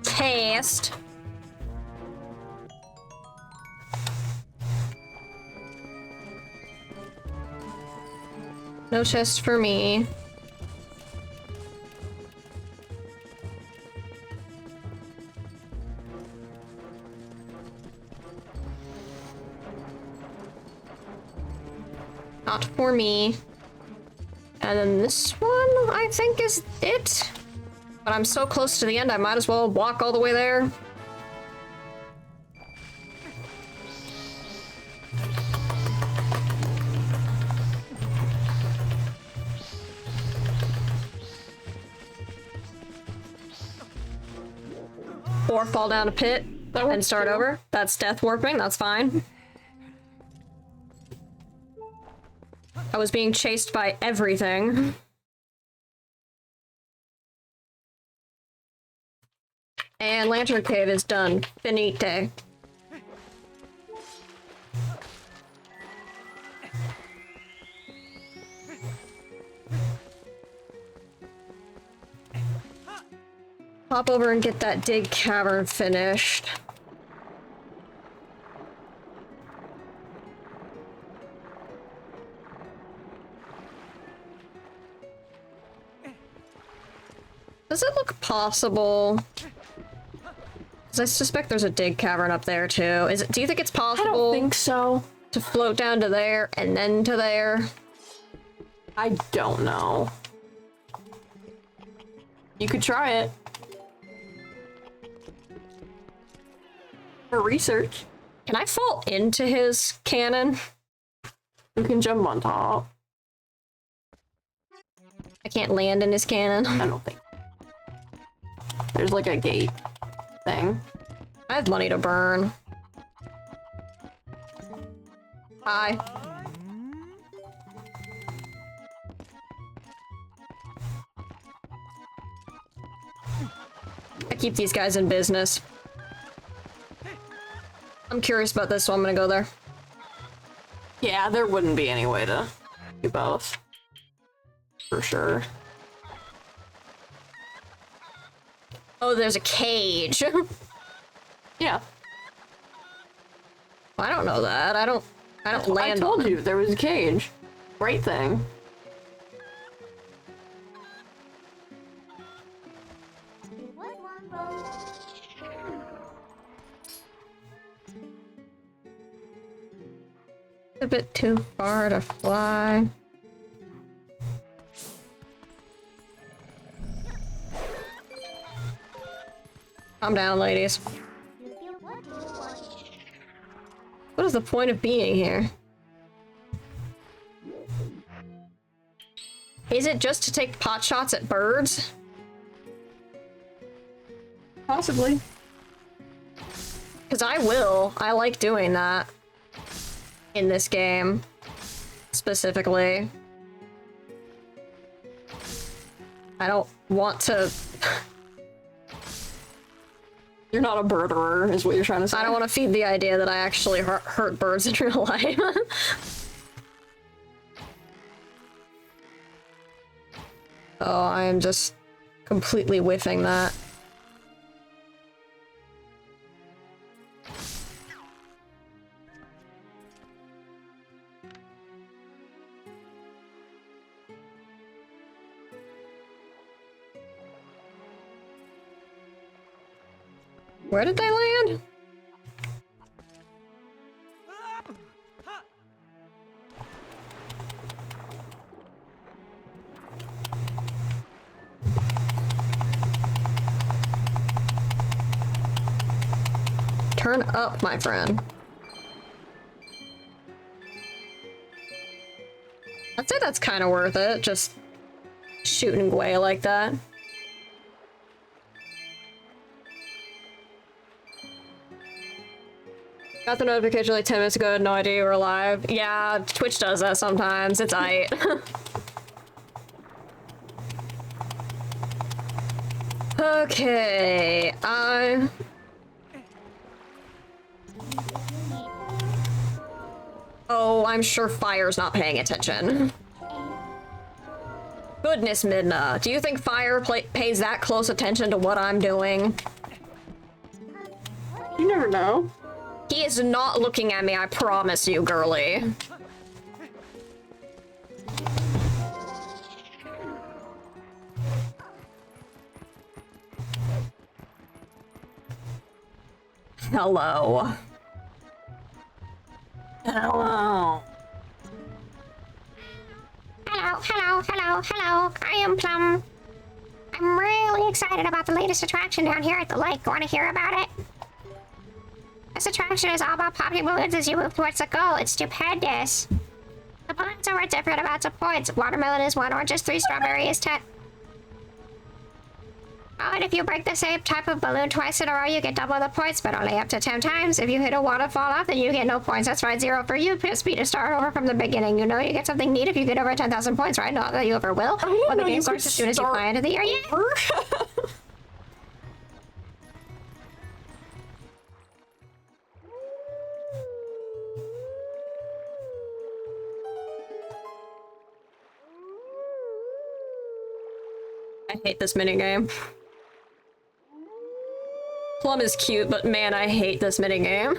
Speaker 1: Test. No chest for me. Not for me. And then this one, I think, is it. But I'm so close to the end, I might as well walk all the way there. Or fall down a pit and start over. That's death warping, that's fine. I was being chased by everything. And Lantern Cave is done. Finite. Hop over and get that dig cavern finished. Does it look possible? Because I suspect there's a dig cavern up there too. Do you think it's possible?
Speaker 2: I don't think so.
Speaker 1: To float down to there and then to there?
Speaker 2: I don't know. You could try it. For research.
Speaker 1: Can I fall into his cannon?
Speaker 2: You can jump on top.
Speaker 1: I can't land in his cannon.
Speaker 2: I don't think. There's like a gate thing.
Speaker 1: I have money to burn. Hi. I keep these guys in business. I'm curious about this, so I'm gonna go there.
Speaker 2: Yeah, there wouldn't be any way to do both. For sure.
Speaker 1: Oh, there's a cage.
Speaker 2: Yeah.
Speaker 1: I don't know that. I don't land
Speaker 2: I told
Speaker 1: on it.
Speaker 2: you there was a cage. Great thing.
Speaker 1: A bit too far to fly. Calm down, ladies. What is the point of being here? Is it just to take pot shots at birds?
Speaker 2: Possibly.
Speaker 1: Because I will. I like doing that. In this game. Specifically. I don't want to...
Speaker 2: You're not a birderer, is what you're trying to say.
Speaker 1: I don't want to feed the idea that I actually hurt birds in real life. Oh, I am just completely whiffing that. Where did they land? Turn up, my friend. I'd say that's kind of worth it, just shooting away like that. Got the notification like 10 minutes ago, had no idea you were alive. Yeah, Twitch does that sometimes, it's aight. Okay, Oh, I'm sure Fire's not paying attention. Goodness, Midna, do you think Fire pays that close attention to what I'm doing?
Speaker 2: You never know.
Speaker 1: He is not looking at me, I promise you, girly. Hello.
Speaker 2: Hello.
Speaker 4: Hello. I am Plum. I'm really excited about the latest attraction down here at the lake. Want to hear about it? This attraction is all about popping balloons as you move towards the goal. It's stupendous. The balloons are worth different amounts of points. Watermelon is 1, orange is 3, strawberry is 10. Oh, and if you break the same type of balloon twice in a row, you get double the points, but only up to 10 times. If you hit a waterfall off, then you get no points. That's right, 0 for you. Press B to start over from the beginning. You know you get something neat if you get over 10,000 points, right? Not that you ever will. Well, the game starts as soon as you fly into the air. Yeah.
Speaker 1: I hate this minigame. Plum is cute, but man, I hate this minigame.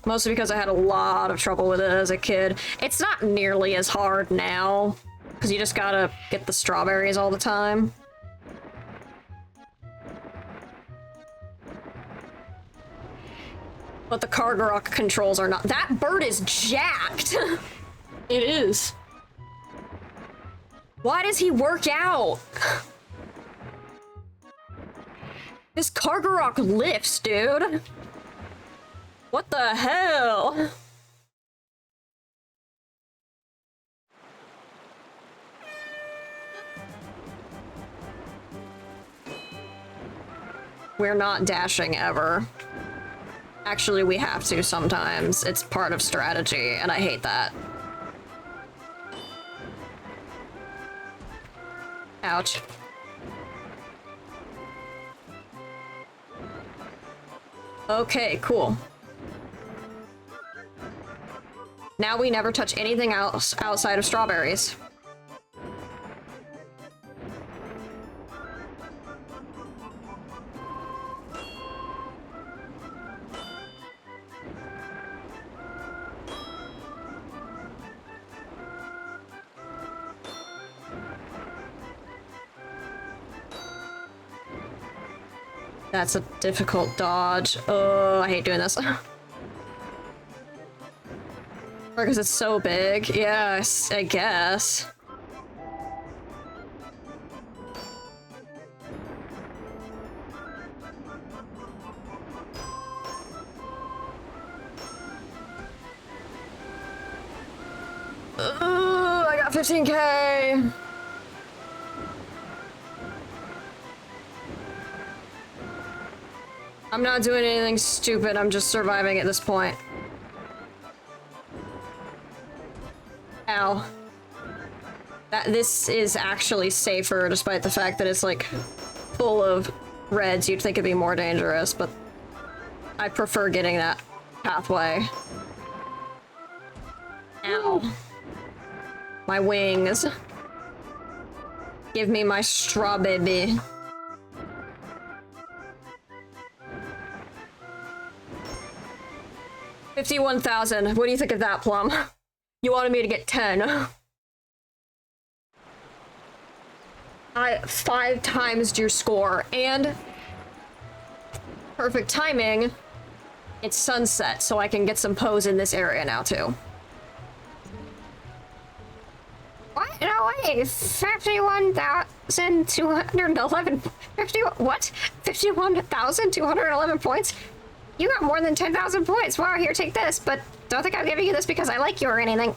Speaker 1: Mostly because I had a lot of trouble with it as a kid. It's not nearly as hard now, because you just gotta get the strawberries all the time. But the Kargarok controls are not- That bird is jacked!
Speaker 2: It is.
Speaker 1: Why does he work out? This Kargarok lifts, dude. What the hell? We're not dashing ever. Actually, we have to sometimes. It's part of strategy, and I hate that. Ouch. Okay, cool. Now we never touch anything else outside of strawberries. That's a difficult dodge. Oh, I hate doing this. Because it's so big. Yes, I guess. I got 15K. I'm not doing anything stupid, I'm just surviving at this point. Ow. This is actually safer, despite the fact that it's like full of reds. You'd think it'd be more dangerous, but I prefer getting that pathway. Ow. My wings. Give me my straw, baby. $51,000. What do you think of that, Plum? You wanted me to get 10. I 5 times your score, and perfect timing. It's sunset, so I can get some pose in this area now too.
Speaker 4: What? No way! 51,211. What? 51,211 points? You got more than 10,000 points. Wow, here, take this, but don't think I'm giving you this because I like you or anything.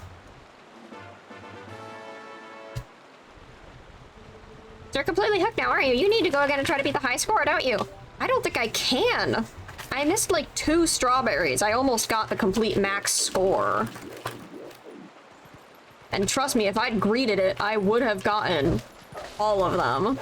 Speaker 4: You're completely hooked now, aren't you? You need to go again and try to beat the high score, don't you?
Speaker 1: I don't think I can. I missed like 2 strawberries. I almost got the complete max score. And trust me, if I'd greeted it, I would have gotten all of them.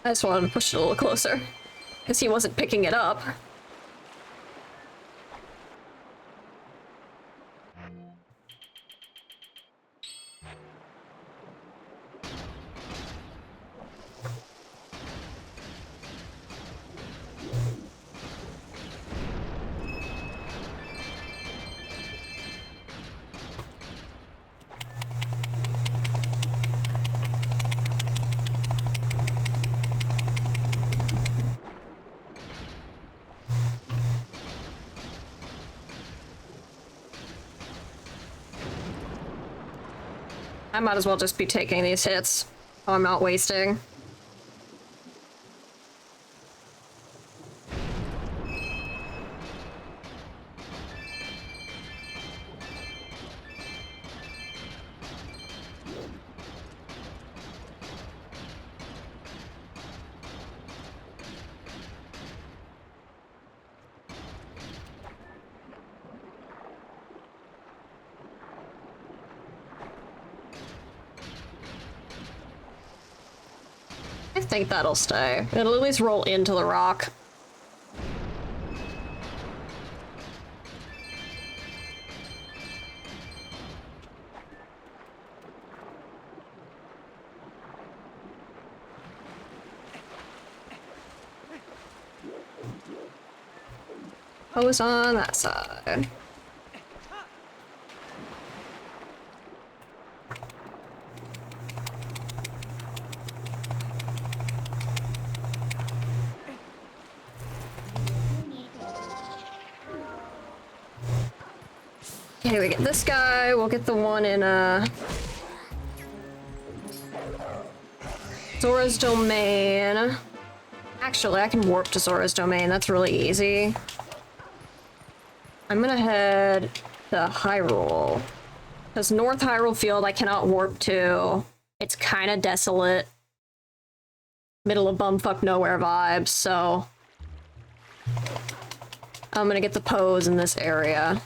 Speaker 1: I just wanted to push it a little closer, because he wasn't picking it up. I might as well just be taking these hits, so I'm not wasting. I think that'll stay. It'll at least roll into the rock. Hose on that side. Okay, we get this guy, we'll get the one in, Zora's Domain. Actually, I can warp to Zora's Domain, that's really easy. I'm gonna head to Hyrule. Because North Hyrule Field I cannot warp to. It's kinda desolate. Middle of bumfuck nowhere vibes, so... I'm gonna get the pose in this area.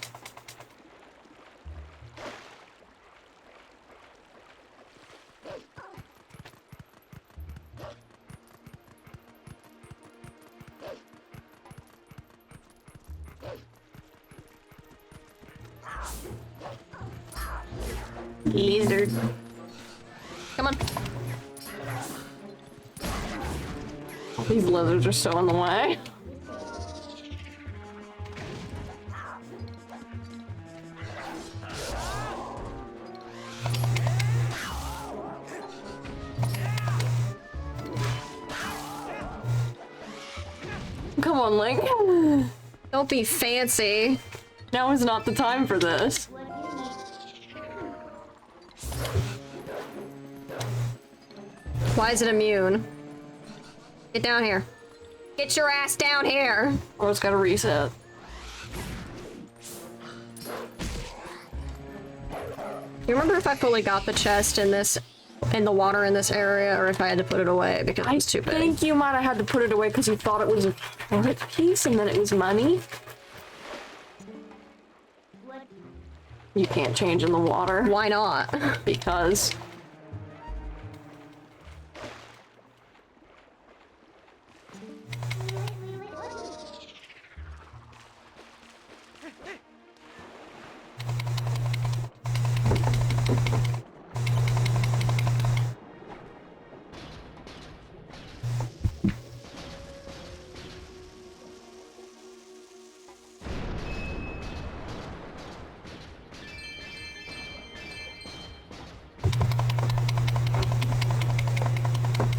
Speaker 2: Lizard.
Speaker 1: Come on.
Speaker 2: These lizards are so in the way. Come on, Link.
Speaker 1: Don't be fancy.
Speaker 2: Now is not the time for this.
Speaker 1: Why is it immune? Get down here. Get your ass down here.
Speaker 2: Or it's gotta reset.
Speaker 1: You remember if I fully got the chest in the water in this area, or if I had to put it away because it was too big?
Speaker 2: I think you might have had to put it away because you thought it was a product piece and then it was money. You can't change in the water.
Speaker 1: Why not?
Speaker 2: Because.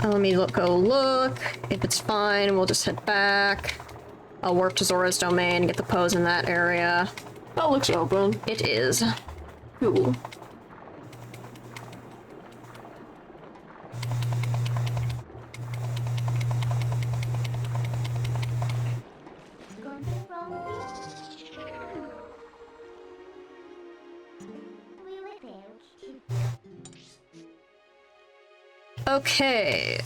Speaker 1: Let me go look. If it's fine, we'll just head back. I'll warp to Zora's domain, get the pose in that area.
Speaker 2: That looks open.
Speaker 1: It is.
Speaker 2: Cool.
Speaker 1: Okay.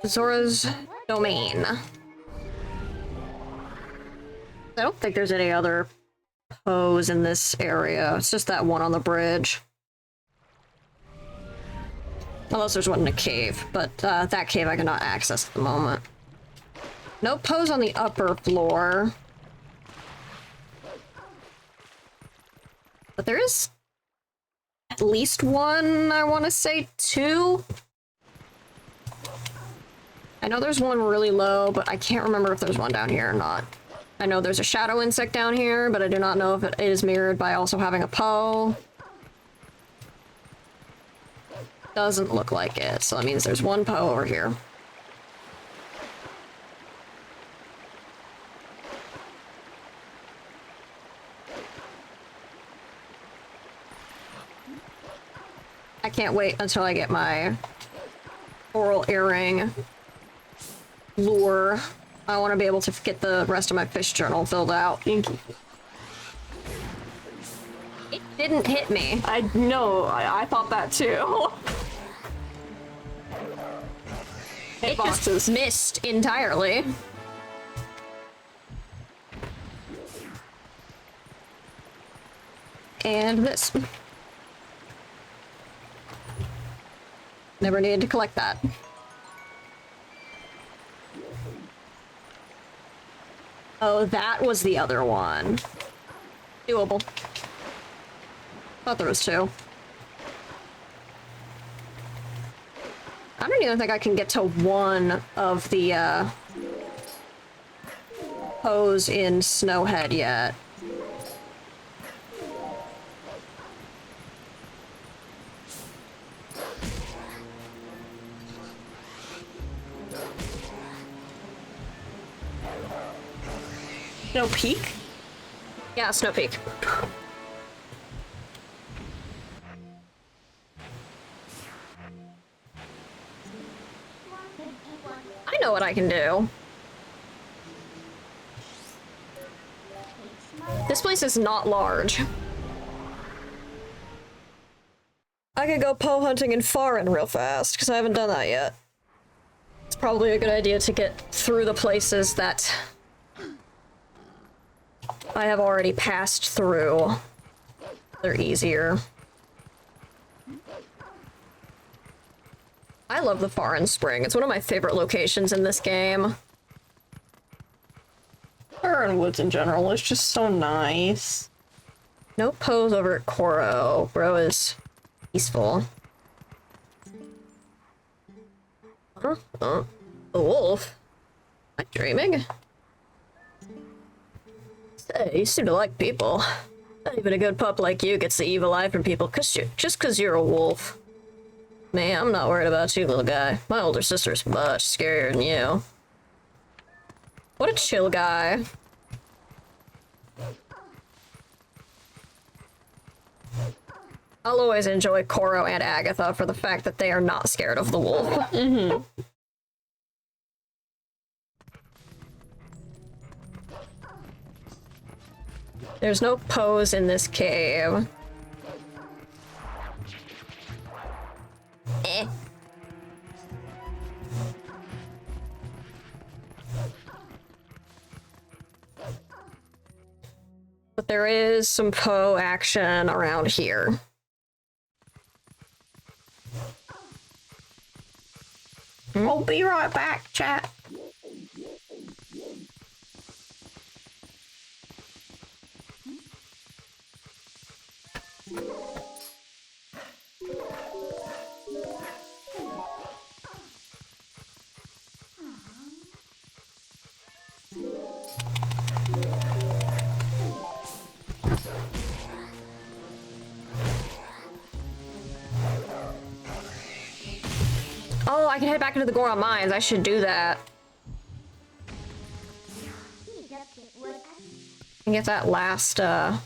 Speaker 1: Zora's domain. I don't think there's any other pose in this area. It's just that one on the bridge. Unless there's one in a cave, but that cave I cannot access at the moment. No pose on the upper floor. But there is at least one, I want to say two. I know there's one really low, but I can't remember if there's one down here or not. I know there's a shadow insect down here, but I do not know if it is mirrored by also having a Poe. Doesn't look like it, so that means there's one Poe over here. I can't wait until I get my oral earring lure. I want to be able to get the rest of my fish journal filled out.
Speaker 2: Thank you.
Speaker 1: It didn't hit me.
Speaker 2: I know, I thought that too.
Speaker 1: It
Speaker 2: Boxes.
Speaker 1: just missed entirely. And this. Never needed to collect that. Oh, that was the other one. Doable. Thought there was two. I don't even think I can get to one of the pose in Snowhead yet.
Speaker 2: Snow Peak?
Speaker 1: Yeah, Snow Peak. I know what I can do. This place is not large. I could go Poe hunting in Farin real fast, because I haven't done that yet. It's probably a good idea to get through the places that I have already passed through. They're easier. I love the Farin Spring. It's one of my favorite locations in this game.
Speaker 2: Farin Woods in general is just so nice.
Speaker 1: No pose over at Koro. Bro is peaceful. Huh? Oh, a wolf? Am I dreaming? Say, you seem to like people. Not even a good pup like you gets the evil eye from people just 'cause you're a wolf. Man, I'm not worried about you, little guy. My older sister's much scarier than you. What a chill guy. I'll always enjoy Koro and Agatha for the fact that they are not scared of the wolf.
Speaker 2: Mm-hmm.
Speaker 1: There's no pose in this cave. Eh. But there is some Poe action around here.
Speaker 4: I'll be right back, chat.
Speaker 1: Oh, I can head back into the Goron Mines. I should do that. And get that last, get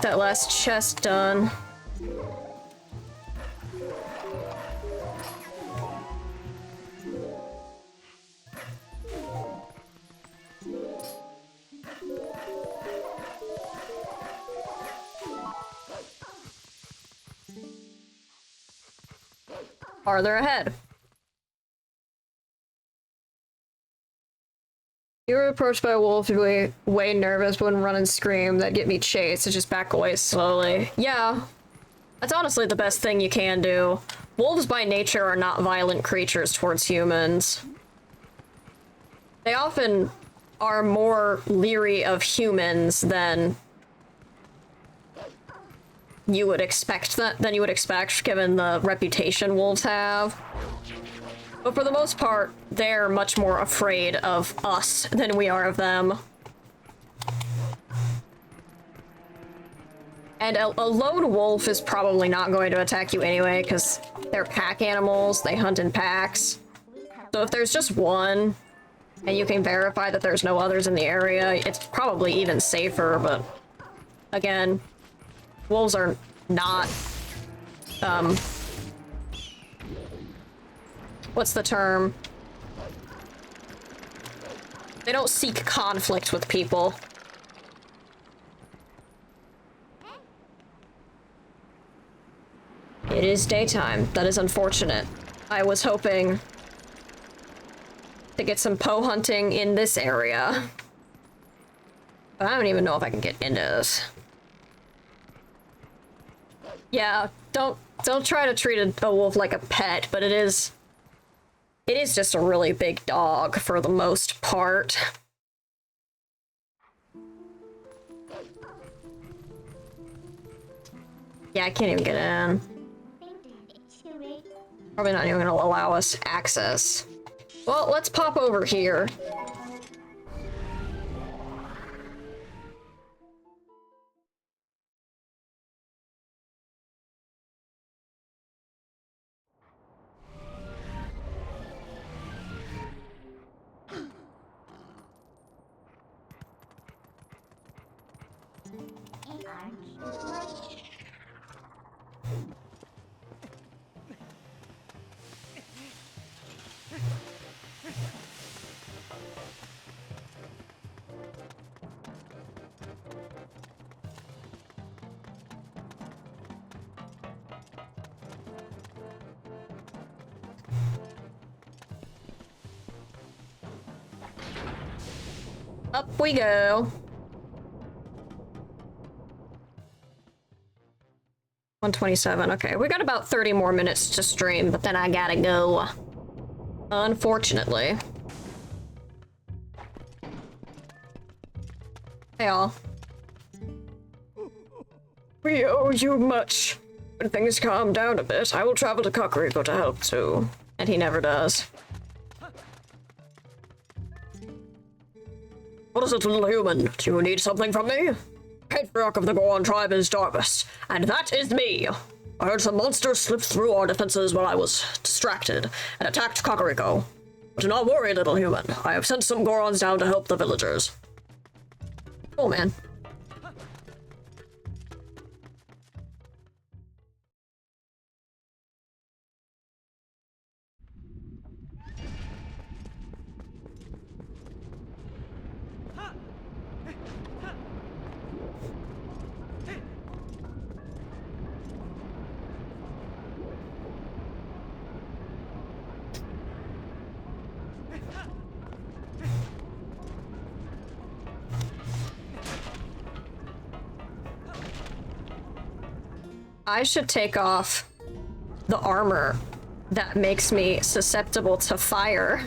Speaker 1: that last chest done. Farther ahead. You were approached by a wolf, you were way nervous, wouldn't run and scream, that'd get me chased, so just back away slowly. Yeah, that's honestly the best thing you can do. Wolves by nature are not violent creatures towards humans. They often are more leery of humans than you would expect given the reputation wolves have. But for the most part, they're much more afraid of us than we are of them. And a lone wolf is probably not going to attack you anyway, because they're pack animals, they hunt in packs. So if there's just one, and you can verify that there's no others in the area, it's probably even safer, but again, wolves are not, what's the term? They don't seek conflict with people. It is daytime. That is unfortunate. I was hoping to get some Poe hunting in this area. But I don't even know if I can get into this. Yeah, don't try to treat a wolf like a pet, but it is just a really big dog for the most part. Yeah, I can't even get in. Probably not even gonna allow us access. Well, let's pop over here. Up we go. 127. Okay, we got about 30 more minutes to stream, but then I gotta go. Unfortunately. Hey all.
Speaker 3: We owe you much. When things calm down a bit, I will travel to Kakariko to help too.
Speaker 1: And he never does.
Speaker 3: What is it, little human? Do you need something from me? Patriarch of the Goron tribe is Darvis, and that is me. I heard some monsters slip through our defenses while I was distracted and attacked Kakariko. But do not worry, little human. I have sent some Gorons down to help the villagers.
Speaker 1: Cool, man. I should take off the armor that makes me susceptible to fire.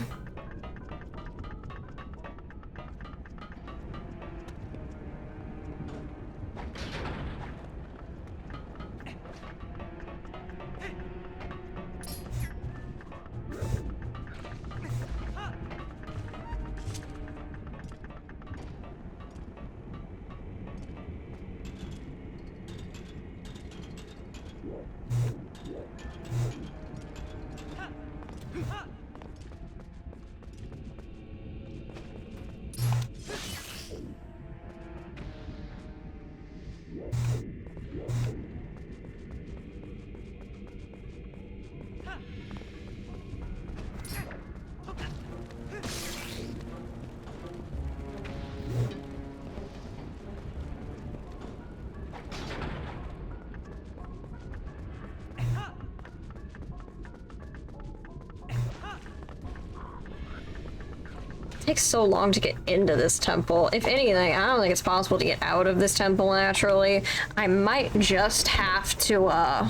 Speaker 1: Takes so long to get into this temple. If anything, I don't think it's possible to get out of this temple naturally. I might just have to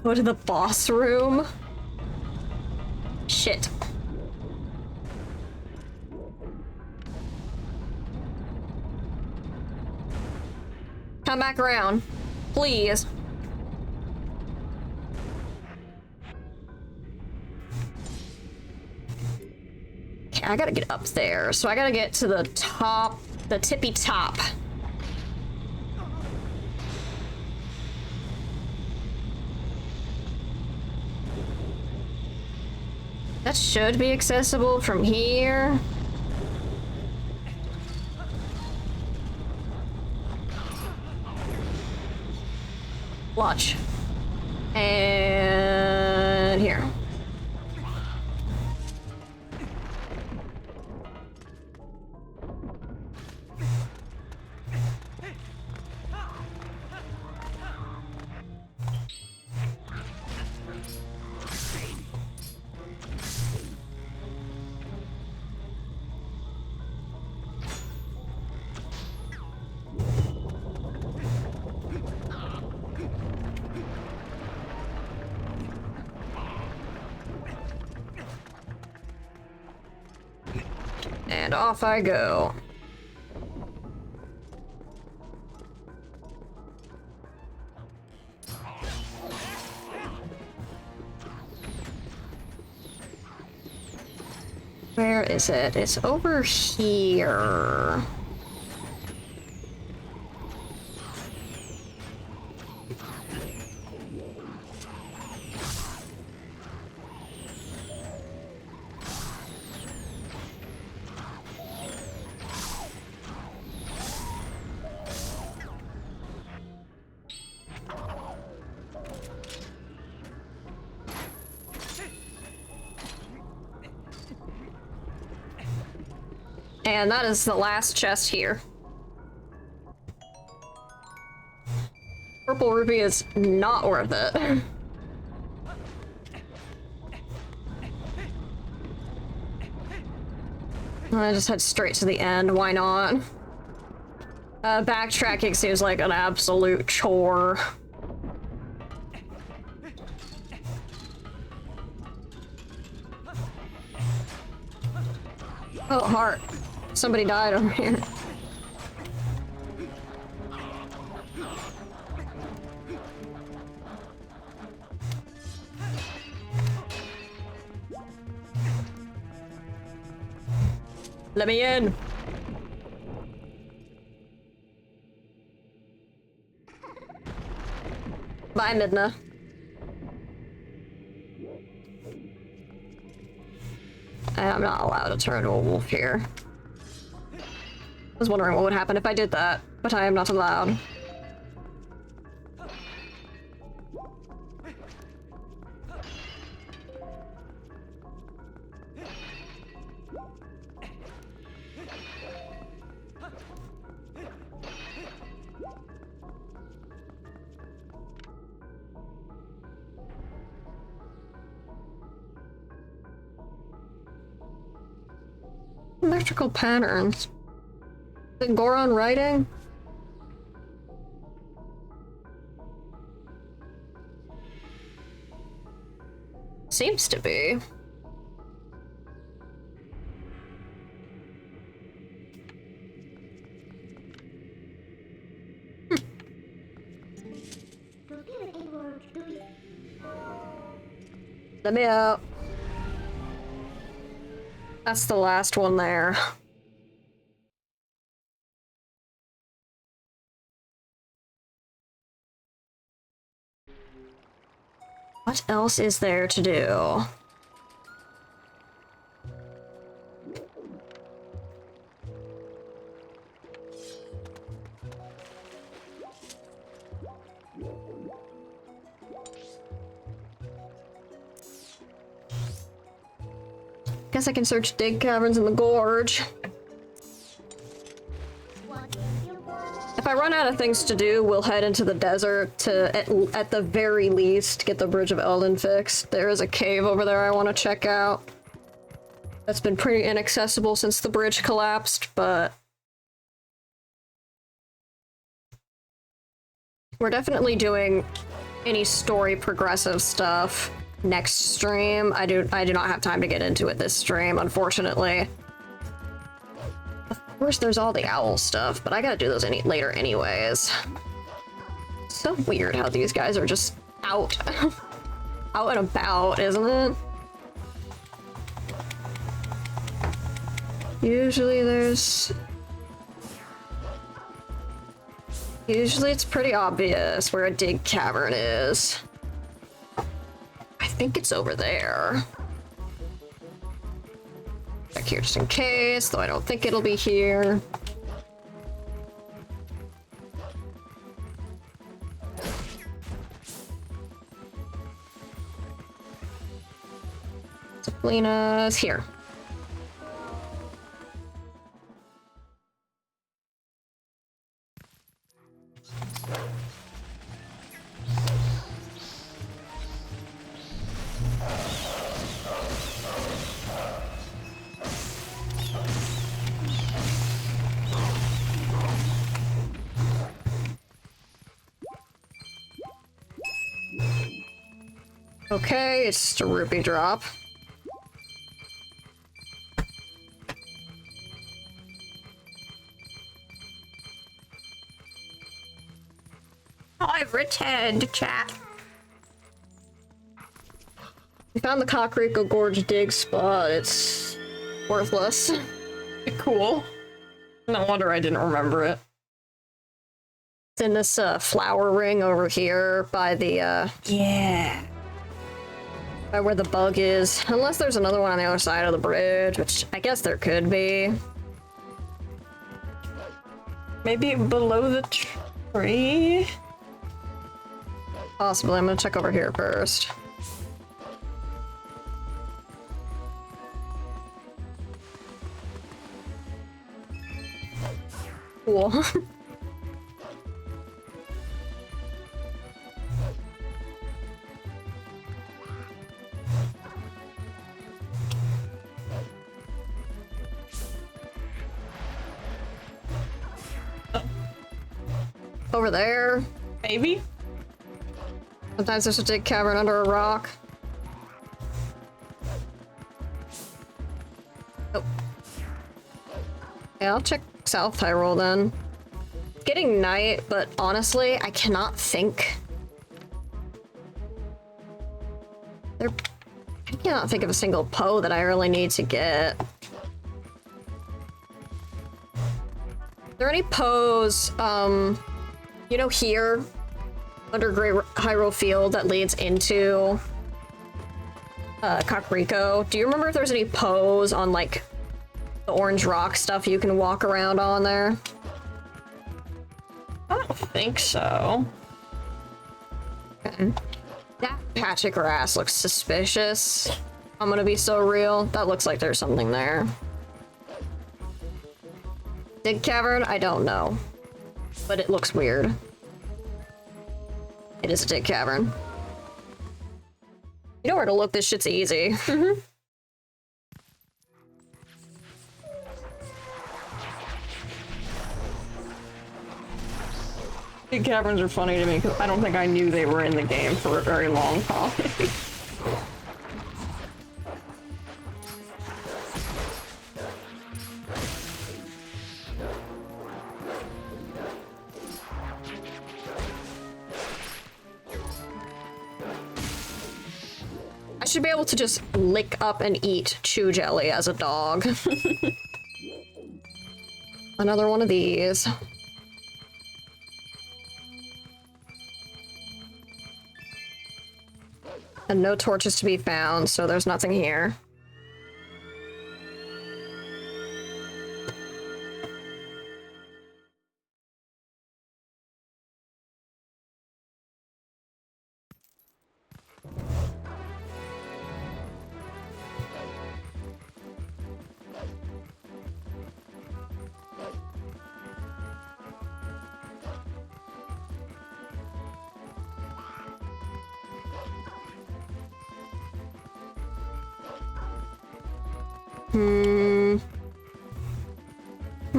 Speaker 1: go to the boss room. Shit. Come back around, please. I gotta get up there, so I gotta get to the top, the tippy top. That should be accessible from here. Watch. And here. And off I go. Where is it? It's over here. And that is the last chest here. Purple ruby is not worth it. I just head straight to the end, why not? Backtracking seems like an absolute chore. Oh, heart. Somebody died over here. Let me in. Bye, Midna. I'm not allowed to turn into a wolf here. I was wondering what would happen if I did that, but I am not allowed. Electrical patterns. Is it Goron writing? Seems to be. Let me out. That's the last one there. What else is there to do? Guess I can search dig caverns in the gorge. If I run out of things to do, we'll head into the desert to, at the very least, get the Bridge of Elden fixed. There is a cave over there I want to check out. That's been pretty inaccessible since the bridge collapsed, but... we're definitely doing any story progressive stuff next stream. I do not have time to get into it this stream, unfortunately. Of course, there's all the owl stuff, but I gotta do those later anyways. So weird how these guys are just out. Out and about, isn't it? Usually it's pretty obvious where a dig cavern is. I think it's over there. Check here just in case, though I don't think it'll be here. Sablina's here. Okay, it's just a rupee drop. I've returned, chat. We found the Kakariko Gorge dig spot. It's worthless.
Speaker 2: Cool.
Speaker 1: No wonder I didn't remember it. It's in this flower ring over here by the yeah. By where the bug is. Unless there's another one on the other side of the bridge, which I guess there could be.
Speaker 2: Maybe below the tree?
Speaker 1: Possibly. I'm gonna check over here first. Cool. Over there.
Speaker 2: Maybe?
Speaker 1: Sometimes there's a dig cavern under a rock. Oh. Yeah, I'll check South Tyrol then. It's getting night, but honestly, I cannot think. I cannot think of a single Poe that I really need to get. there any pose, you know here, under Great Hyrule Field that leads into, Kakariko? Do you remember if there's any pose on, like, the orange rock stuff you can walk around on there?
Speaker 2: I don't think so.
Speaker 1: Okay. That patch of grass looks suspicious. I'm gonna be so real. That looks like there's something there. Dig cavern? I don't know. But it looks weird. It is a dig cavern. You know where to look, this shit's easy.
Speaker 2: Mm-hmm. Big caverns are funny to me because I don't think I knew they were in the game for a very long time.
Speaker 1: I should be able to just lick up and eat chew jelly as a dog. Another one of these. And no torches to be found, so there's nothing here. I'm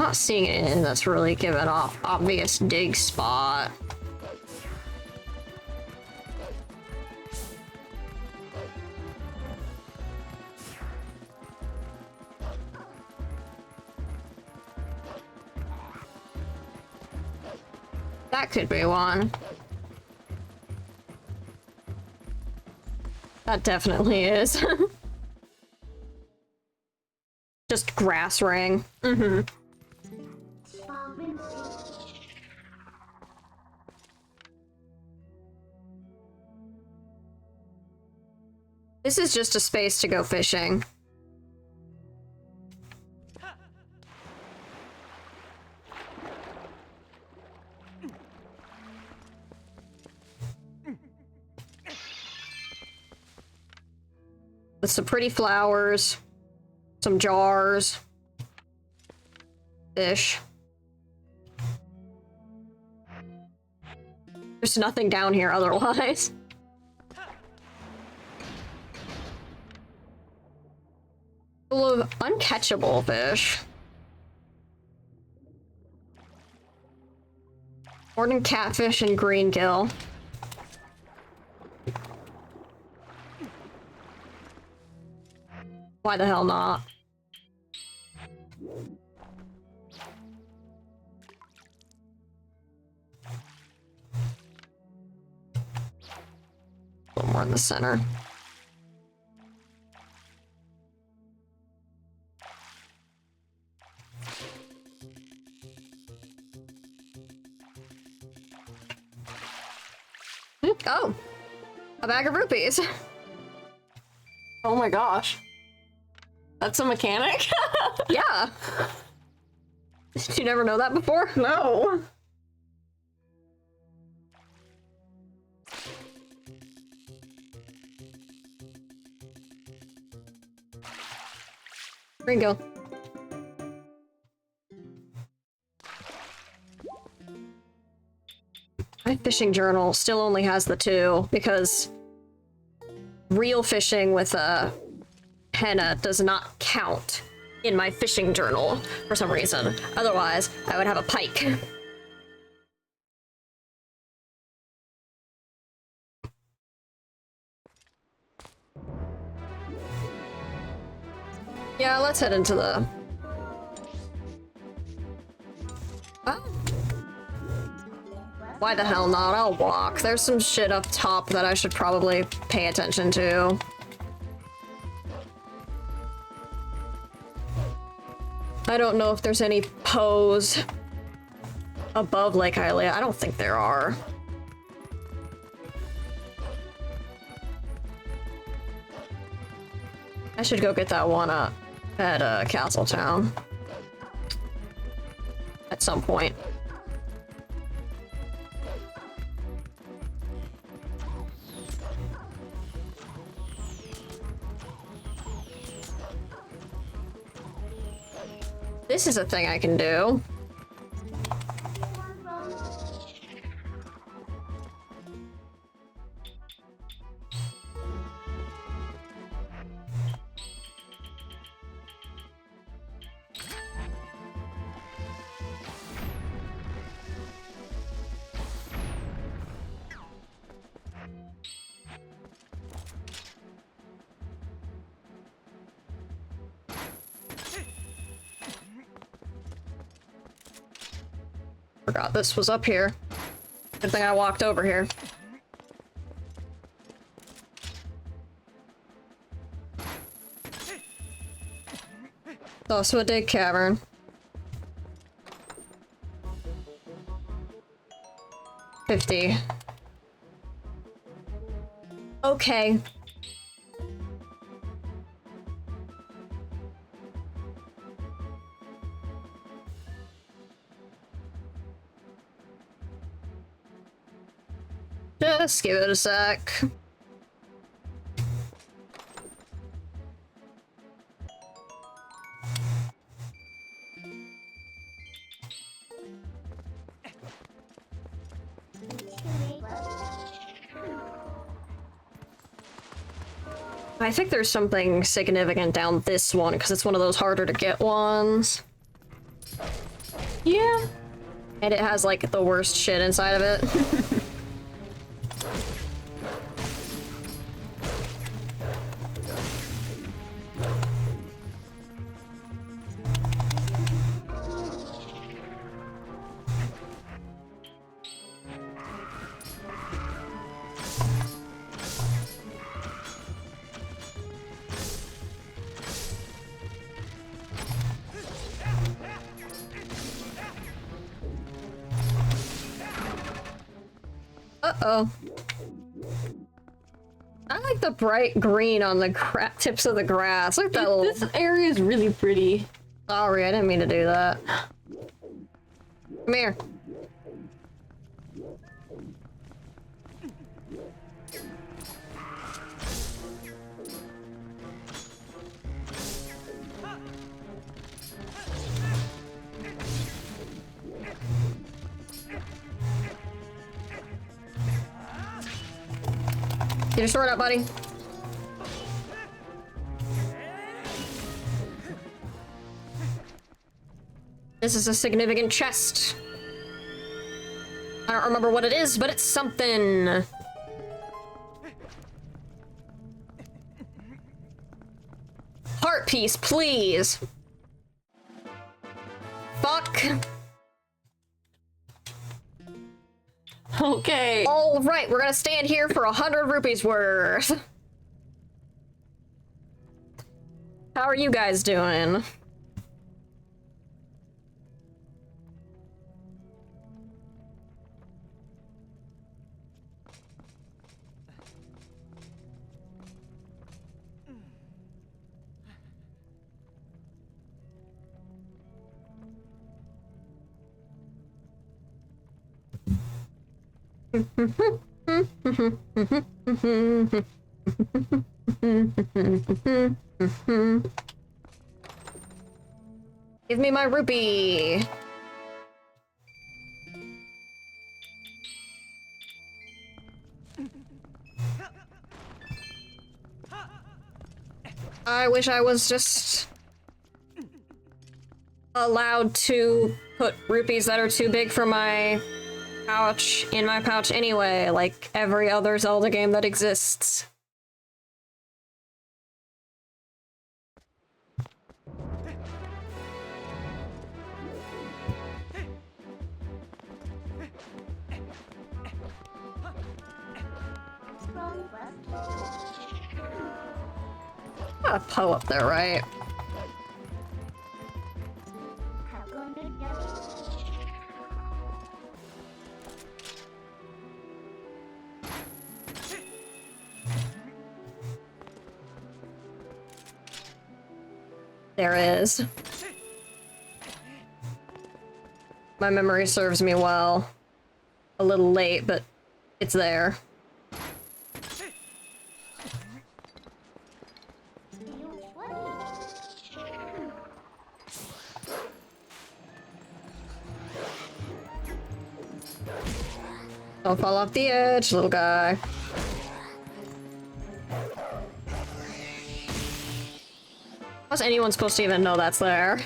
Speaker 1: not seeing anything that's really given off obvious dig spot. That could be one. That definitely is. Just grass ring. Mm-hmm. This is just a space to go fishing. With some pretty flowers, some jars, fish. There's nothing down here otherwise. Full of uncatchable fish. Morning catfish and green gill. Why the hell not? A little more in the center. Oh, a bag of rupees.
Speaker 2: Oh my gosh. That's a mechanic?
Speaker 1: Yeah. Did you never know that before?
Speaker 2: No.
Speaker 1: Green gill. My fishing journal still only has the 2 because real fishing with a henna does not count in my fishing journal for some reason. Otherwise, I would have a pike. Yeah, let's head into the... Oh. Why the hell not? I'll walk. There's some shit up top that I should probably pay attention to. I don't know if there's any pose above Lake Hylian? I don't think there are. I should go get that one at Castletown. At some point. This is a thing I can do. Forgot this was up here. Good thing I walked over here. It's also a dig cavern. $50. Okay. Just give it a sec. I think there's something significant down this one because it's one of those harder to get ones.
Speaker 2: Yeah.
Speaker 1: And it has like the worst shit inside of it. Uh-oh. I like the bright green on the tips of the grass. Look at that little...
Speaker 2: This area is really pretty.
Speaker 1: Sorry, I didn't mean to do that. Come here. Get your sword up, buddy. This is a significant chest. I don't remember what it is, but it's something. Heart piece, please. Fuck.
Speaker 2: Okay.
Speaker 1: All right, we're gonna stand here for 100 rupees worth. How are you guys doing? Give me my rupee. I wish I was just allowed to put rupees that are too big for my pouch in my pouch anyway, like every other Zelda game that exists. Got a Poe up there, right? There is. My memory serves me well. A little late, but it's there. Don't fall off the edge, little guy. How's anyone supposed to even know that's there?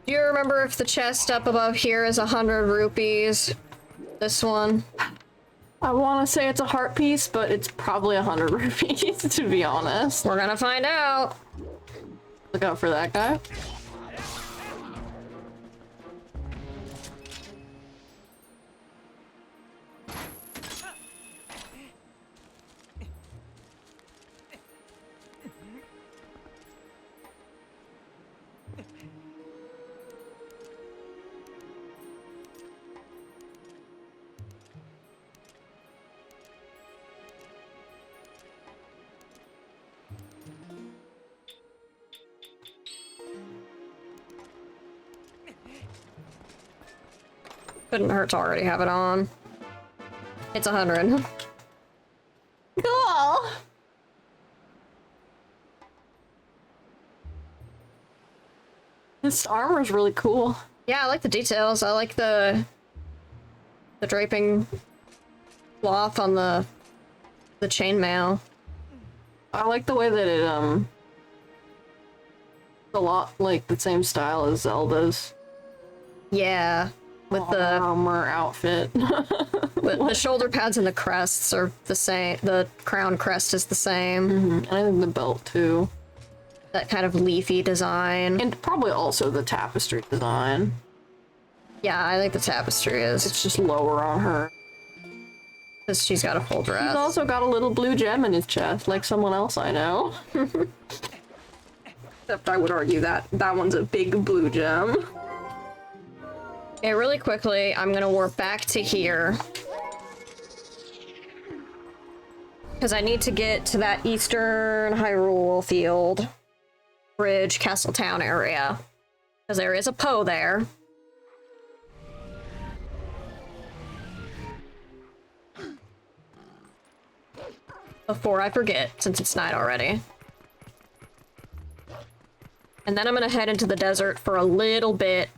Speaker 1: Do you remember if the chest up above here is 100 rupees? This one?
Speaker 2: I want to say it's a heart piece, but it's probably 100 rupees, to be honest.
Speaker 1: We're gonna find out.
Speaker 2: Look out for that guy.
Speaker 1: Couldn't hurt to already have it on. It's 100.
Speaker 2: Cool! This armor is really cool.
Speaker 1: Yeah, I like the details. I like the draping cloth on the chainmail.
Speaker 2: I like the way that it, a lot like the same style as Zelda's.
Speaker 1: Yeah, with the
Speaker 2: armor outfit.
Speaker 1: with the shoulder pads and the crests are the same. The crown crest is the same.
Speaker 2: And I think the belt too.
Speaker 1: That kind of leafy design.
Speaker 2: And probably also the tapestry design.
Speaker 1: Yeah, I think the tapestry is.
Speaker 2: It's just lower on her.
Speaker 1: Because she's got a full dress.
Speaker 2: He's also got a little blue gem in his chest, like someone else I know. Except I would argue that that one's a big blue gem.
Speaker 1: Okay, really quickly, I'm gonna warp back to here. Because I need to get to that Eastern Hyrule Field Bridge, Castletown area. Because there is a Poe there. Before I forget, since it's night already. And then I'm gonna head into the desert for a little bit,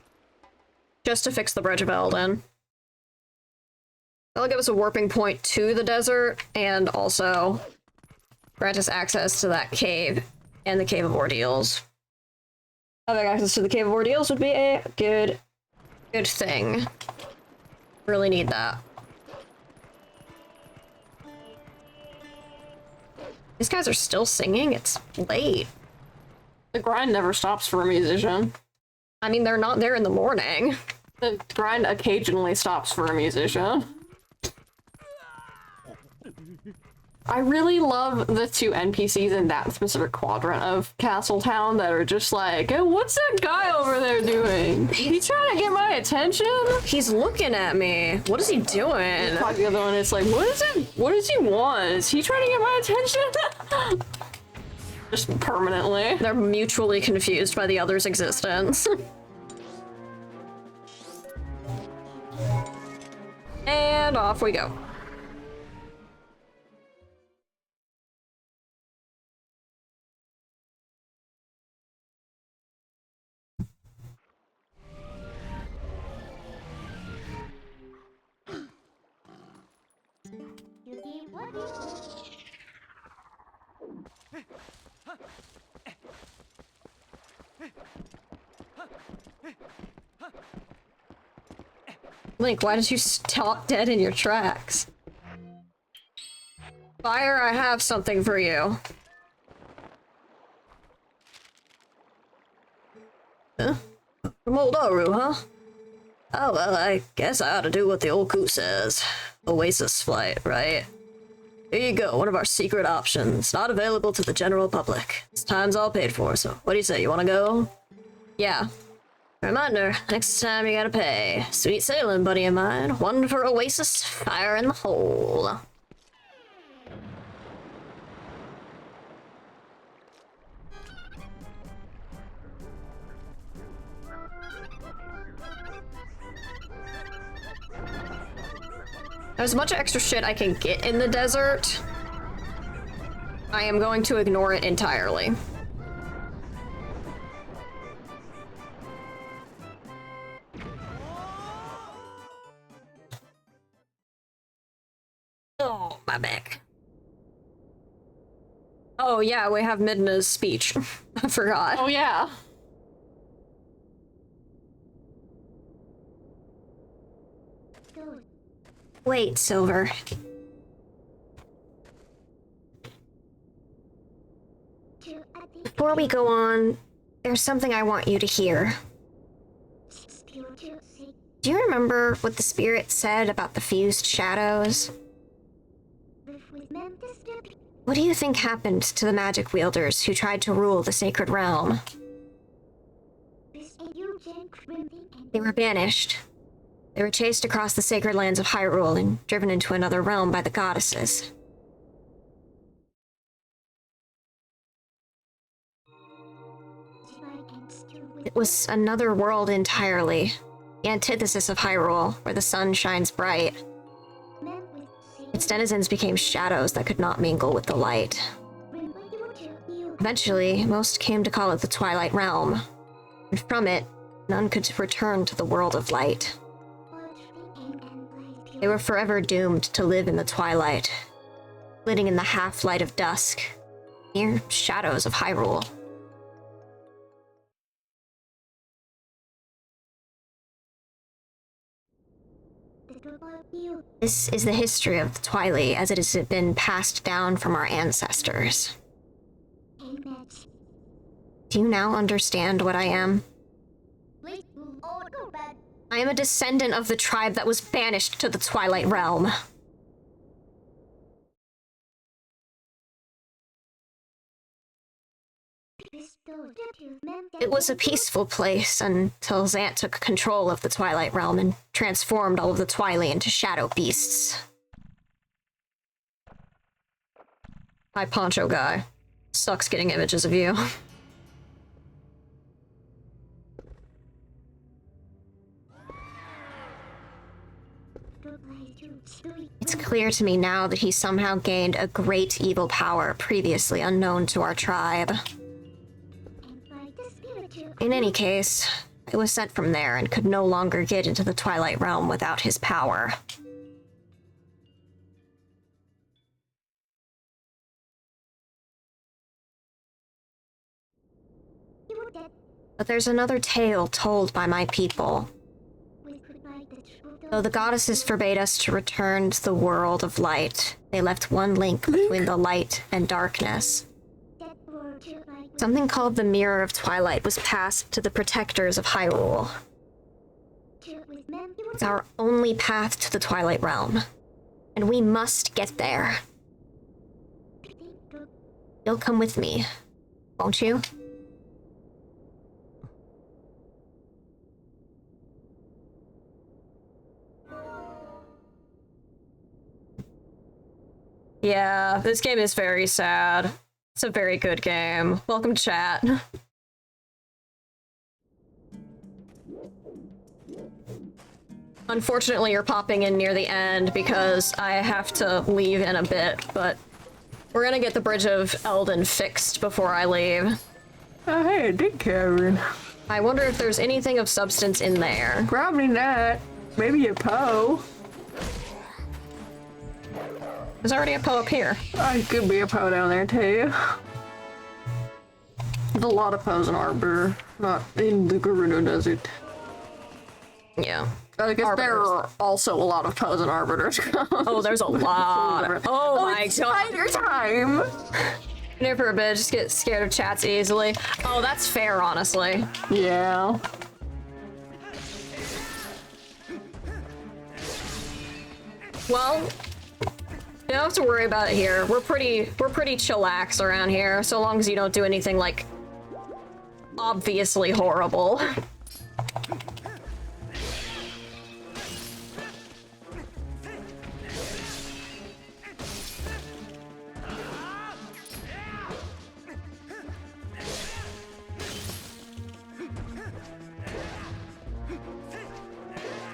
Speaker 1: just to fix the Bridge of Elden. That'll give us a warping point to the desert, and also grant us access to that cave and the Cave of Ordeals. Having access to the Cave of Ordeals would be a good thing. Really need that. These guys are still singing? It's late.
Speaker 2: The grind never stops for a musician.
Speaker 1: I mean, they're not there in the morning.
Speaker 2: The grind occasionally stops for a musician. I really love the two NPCs in that specific quadrant of Castletown that are just like, hey, what's that guy over there doing? He's trying to get my attention?
Speaker 1: He's looking at me. What is he doing?
Speaker 2: The other one is like, what does he want? Is he trying to get my attention? Just permanently.
Speaker 1: They're mutually confused by the other's existence. And off we go. Link, why did you stop dead in your tracks? Fire, I have something for you.
Speaker 3: From old Aru, huh? Oh, well, I guess I ought to do what the old coot says. Oasis flight, right? Here you go, one of our secret options. Not available to the general public. This time's all paid for, so what do you say, you wanna go?
Speaker 1: Yeah.
Speaker 3: Reminder, next time you gotta pay. Sweet sailing, buddy of mine. One for Oasis, fire in the hole.
Speaker 1: There's a bunch of extra shit I can get in the desert. I am going to ignore it entirely.
Speaker 3: Oh, my back.
Speaker 1: Oh yeah, we have Midna's speech. I forgot.
Speaker 2: Oh yeah.
Speaker 1: Wait, Silver. Before we go on, there's something I want you to hear. Do you remember what the spirit said about the fused shadows? What do you think happened to the magic wielders who tried to rule the sacred realm? They were banished. They were chased across the sacred lands of Hyrule and driven into another realm by the goddesses. It was another world entirely, the antithesis of Hyrule, where the sun shines bright. Its denizens became shadows that could not mingle with the light. Eventually, most came to call it the Twilight Realm, and from it, none could return to the world of light. They were forever doomed to live in the twilight, flitting in the half-light of dusk, mere shadows of Hyrule. This is the history of the Twilight as it has been passed down from our ancestors. Do you now understand what I am? I am a descendant of the tribe that was banished to the Twilight Realm. It was a peaceful place until Zant took control of the Twilight Realm and transformed all of the Twilight into shadow beasts. Hi, Poncho Guy. Sucks getting images of you. It's clear to me now that he somehow gained a great evil power previously unknown to our tribe. In any case, I was sent from there and could no longer get into the Twilight Realm without his power. But there's another tale told by my people. Though the goddesses forbade us to return to the world of light, they left one link between the light and darkness. Something called the Mirror of Twilight was passed to the protectors of Hyrule. It's our only path to the Twilight Realm, and we must get there. You'll come with me, won't you? Yeah, this game is very sad. It's a very good game. Welcome, chat. Unfortunately, you're popping in near the end because I have to leave in a bit, but we're gonna get the Bridge of Eldin fixed before I leave.
Speaker 2: Oh, hey, Dick Karen.
Speaker 1: I wonder if there's anything of substance in there.
Speaker 2: Probably not. Maybe a Poe.
Speaker 1: There's already a Poe up here.
Speaker 2: Oh, could be a Poe down there too. There's a lot of Poes in Arbor, not in the Gerudo Desert.
Speaker 1: Yeah.
Speaker 2: I guess there
Speaker 1: Arbiters.
Speaker 2: are also a lot of Poes in Arbiters.
Speaker 1: Oh, there's a lot. Oh my god.
Speaker 2: Spider time!
Speaker 1: Here for a bit, just get scared of chats easily. Oh, that's fair, honestly.
Speaker 2: Yeah.
Speaker 1: Well, you don't have to worry about it here. We're pretty chillax around here, so long as you don't do anything like obviously horrible.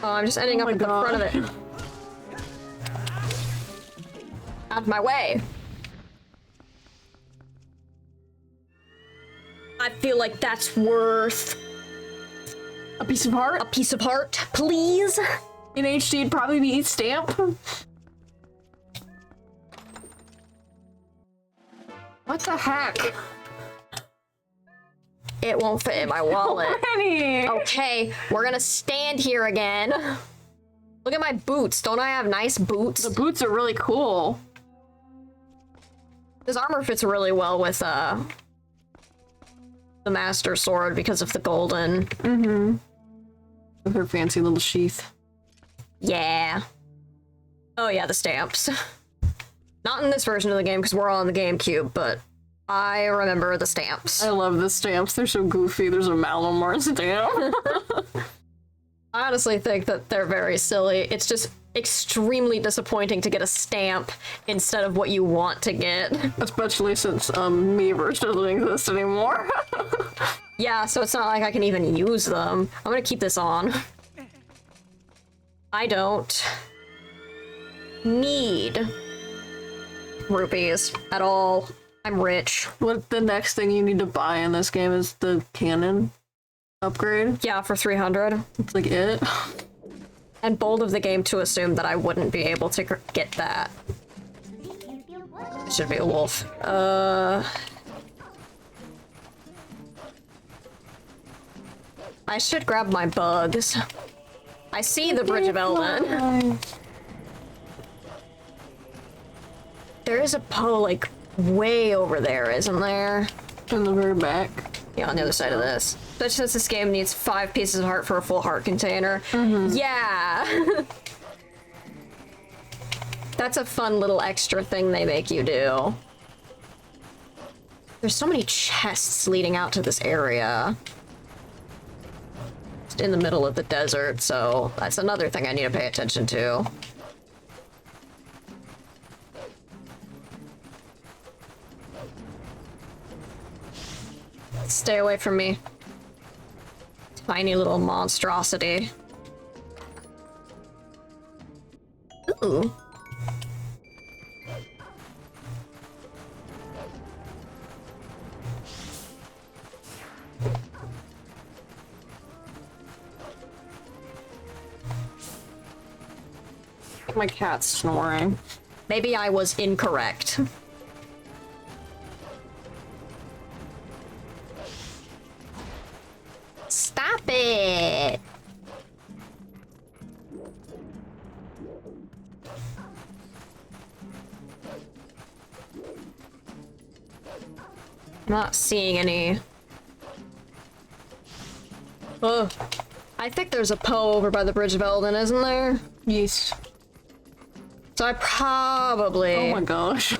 Speaker 1: Oh, I'm just ending up at the front of it. Out of my way. I feel like that's worth
Speaker 2: A piece of heart?
Speaker 1: a piece of heart, please.
Speaker 2: In HD, it'd probably be stamp. What the heck?
Speaker 1: It won't fit in my wallet.
Speaker 2: Penny!
Speaker 1: Okay, we're gonna stand here again. Look at my boots. Don't I have nice boots?
Speaker 2: The boots are really cool.
Speaker 1: This armor fits really well with the Master Sword because of the golden.
Speaker 2: Mm-hmm. With her fancy little sheath.
Speaker 1: Yeah. Oh yeah, the stamps. Not in this version of the game because we're all on the GameCube, but I remember the stamps.
Speaker 2: I love the stamps. They're so goofy. There's a Malamar stamp.
Speaker 1: I honestly think that they're very silly. It's just extremely disappointing to get a stamp instead of what you want to get.
Speaker 2: Especially since Miiverse doesn't exist anymore.
Speaker 1: Yeah, so it's not like I can even use them. I'm gonna keep this on. I don't need rupees at all. I'm rich.
Speaker 2: What the next thing you need to buy in this game is the cannon upgrade.
Speaker 1: Yeah, for 300.
Speaker 2: It's like it.
Speaker 1: And bold of the game to assume that I wouldn't be able to get that. It should be a wolf. I should grab my bugs. I see the Bridge of Elden. There is a Poe, like, way over there, isn't there?
Speaker 2: In the very back.
Speaker 1: Yeah, on the other side of this. Especially since this game needs 5 pieces of heart for a full heart container.
Speaker 2: Mm-hmm.
Speaker 1: Yeah! That's a fun little extra thing they make you do. There's so many chests leading out to this area. Just in the middle of the desert, so that's another thing I need to pay attention to. Stay away from me. Tiny little monstrosity. Ooh.
Speaker 2: My cat's snoring.
Speaker 1: Maybe I was incorrect. Stop it! I'm not seeing any. Ugh. I think there's a Poe over by the Bridge of Elden, isn't there?
Speaker 2: Yes.
Speaker 1: So I probably...
Speaker 2: Oh my gosh.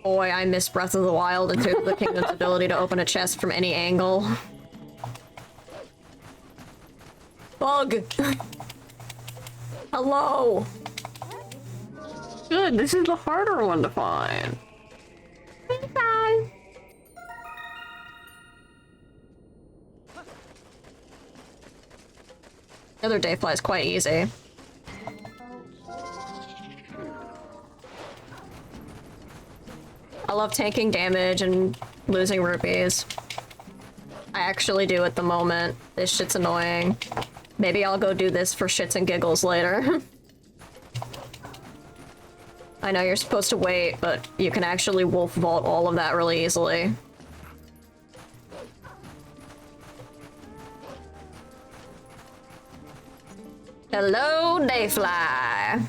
Speaker 1: Boy, I miss Breath of the Wild and Tears of the Kingdom's ability to open a chest from any angle. Bug! Hello!
Speaker 2: Good, this is the harder one to find.
Speaker 1: Bye! The other day flies quite easy. I love taking damage and losing rupees. I actually do at the moment. This shit's annoying. Maybe I'll go do this for shits and giggles later. I know you're supposed to wait, but you can actually wolf vault all of that really easily. Hello, Dayfly.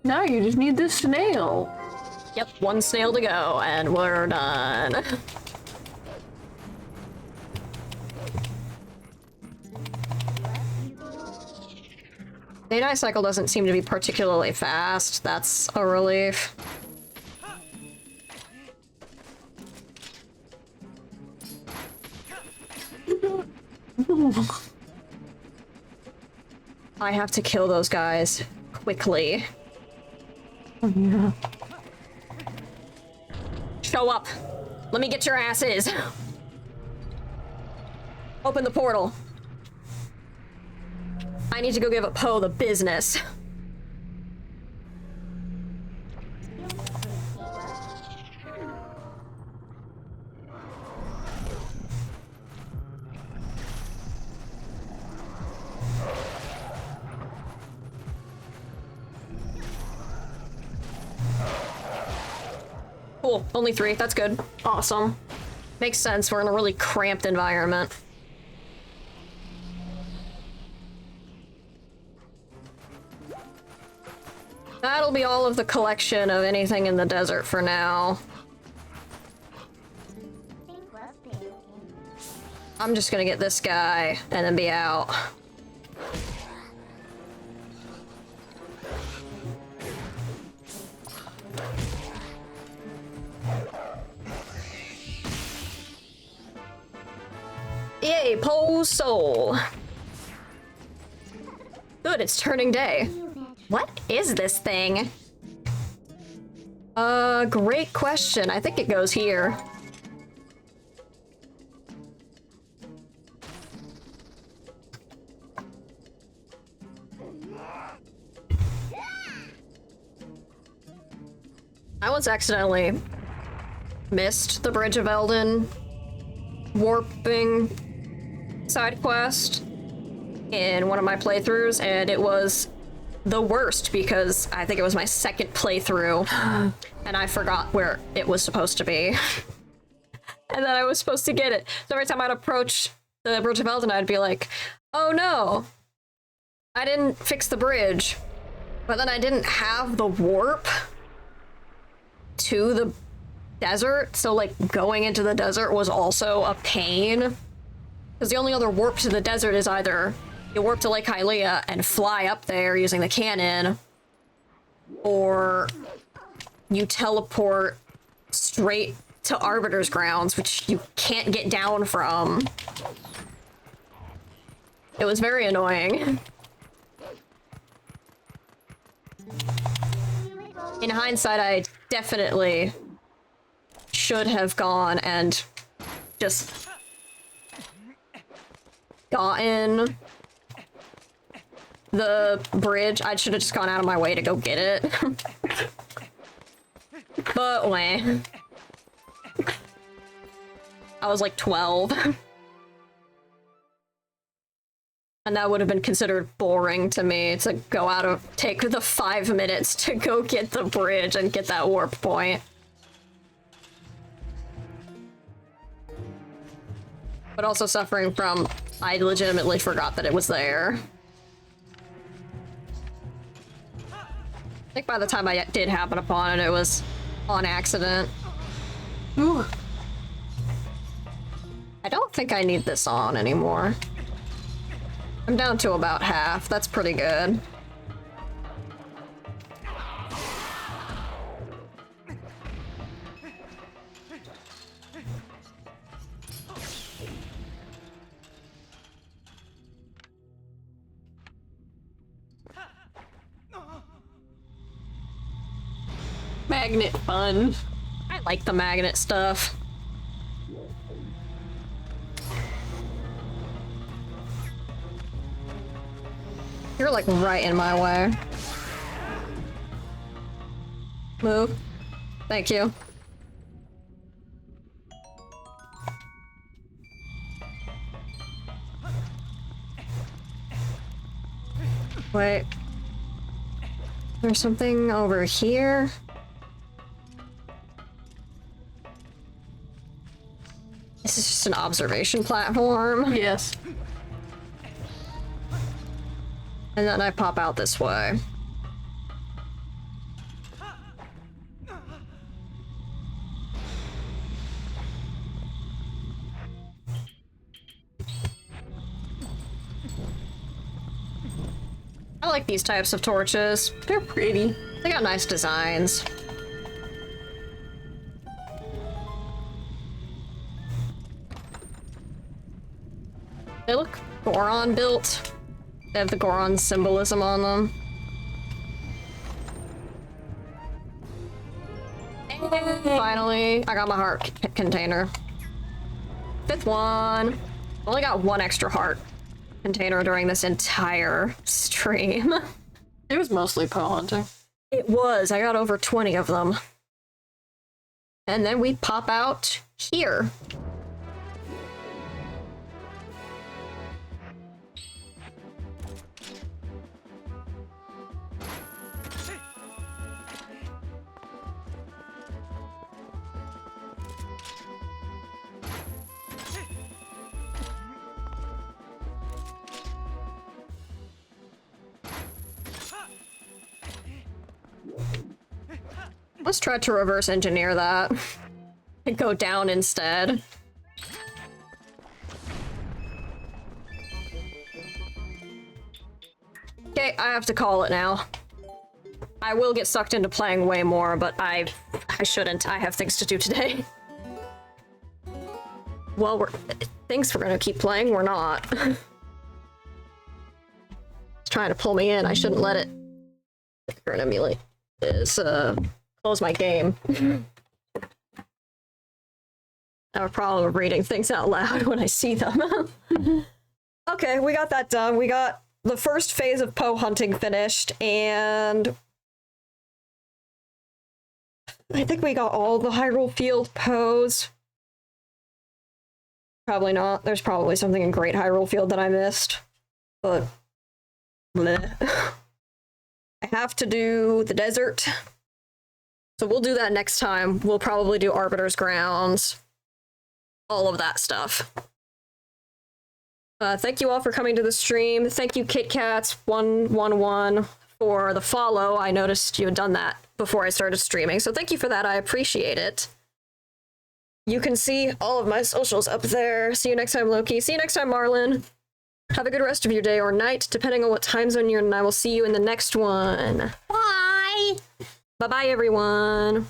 Speaker 2: Now you just need this snail.
Speaker 1: Yep, one snail to go, and we're done. The AI cycle doesn't seem to be particularly fast. That's a relief. I have to kill those guys quickly.
Speaker 2: Oh, yeah.
Speaker 1: Show up. Let me get your asses. Open the portal. I need to go give Poe the business. Cool, only 3, that's good.
Speaker 2: Awesome.
Speaker 1: Makes sense, we're in a really cramped environment. That'll be all of the collection of anything in the desert for now. I'm just gonna get this guy and then be out. Yay, Poe's soul. Good, it's turning day. What is this thing? Great question. I think it goes here. I once accidentally missed the Bridge of Eldin warping side quest in one of my playthroughs, and it was the worst because I think it was my second playthrough and I forgot where it was supposed to be. And then I was supposed to get it. So every time I'd approach the Bridge of Eldin, I'd be like, oh no, I didn't fix the bridge. But then I didn't have the warp to the desert, so like going into the desert was also a pain. Because the only other warp to the desert is either you warp to Lake Hylian and fly up there using the cannon, or you teleport straight to Arbiter's Grounds, which you can't get down from. It was very annoying. In hindsight, I definitely should have gone and just gotten the bridge. I should have just gone out of my way to go get it. But wait. I was like 12. And that would have been considered boring to me to go out of take the 5 minutes to go get the bridge and get that warp point. But also suffering from, I legitimately forgot that it was there. I think by the time I did happen upon it, it was on accident.
Speaker 2: Ooh.
Speaker 1: I don't think I need this on anymore. I'm down to about half. That's pretty good.
Speaker 2: Magnet fun.
Speaker 1: I like the magnet stuff. You're like right in my way. Move. Thank you. Wait. There's something over here. This is just an observation platform.
Speaker 2: Yes.
Speaker 1: And then I pop out this way. I like these types of torches.
Speaker 2: They're pretty.
Speaker 1: They got nice designs. They look Goron built. They have the Goron symbolism on them. And finally, I got my heart container. 5th one. Only got 1 extra heart container during this entire stream.
Speaker 2: It was mostly Poe hunting.
Speaker 1: It was. I got over 20 of them. And then we pop out here. Let's try to reverse engineer that and go down instead. Okay, I have to call it now. I will get sucked into playing way more, but I shouldn't. I have things to do today. Well, thinks we're gonna keep playing, we're not. It's trying to pull me in. I shouldn't let it. Current emulate is close my game. I have a problem with reading things out loud when I see them. Okay, we got that done. We got the first phase of Poe hunting finished, and I think we got all the Hyrule Field Poes. Probably not. There's probably something in Great Hyrule Field that I missed, but bleh. I have to do the desert. So we'll do that next time. We'll probably do Arbiter's Grounds. All of that stuff. Thank you all for coming to the stream. Thank you, KitKats111, for the follow. I noticed you had done that before I started streaming, so thank you for that. I appreciate it. You can see all of my socials up there. See you next time, Loki. See you next time, Marlin. Have a good rest of your day or night, depending on what time zone you're in, and I will see you in the next one.
Speaker 4: Bye!
Speaker 1: Bye-bye, everyone.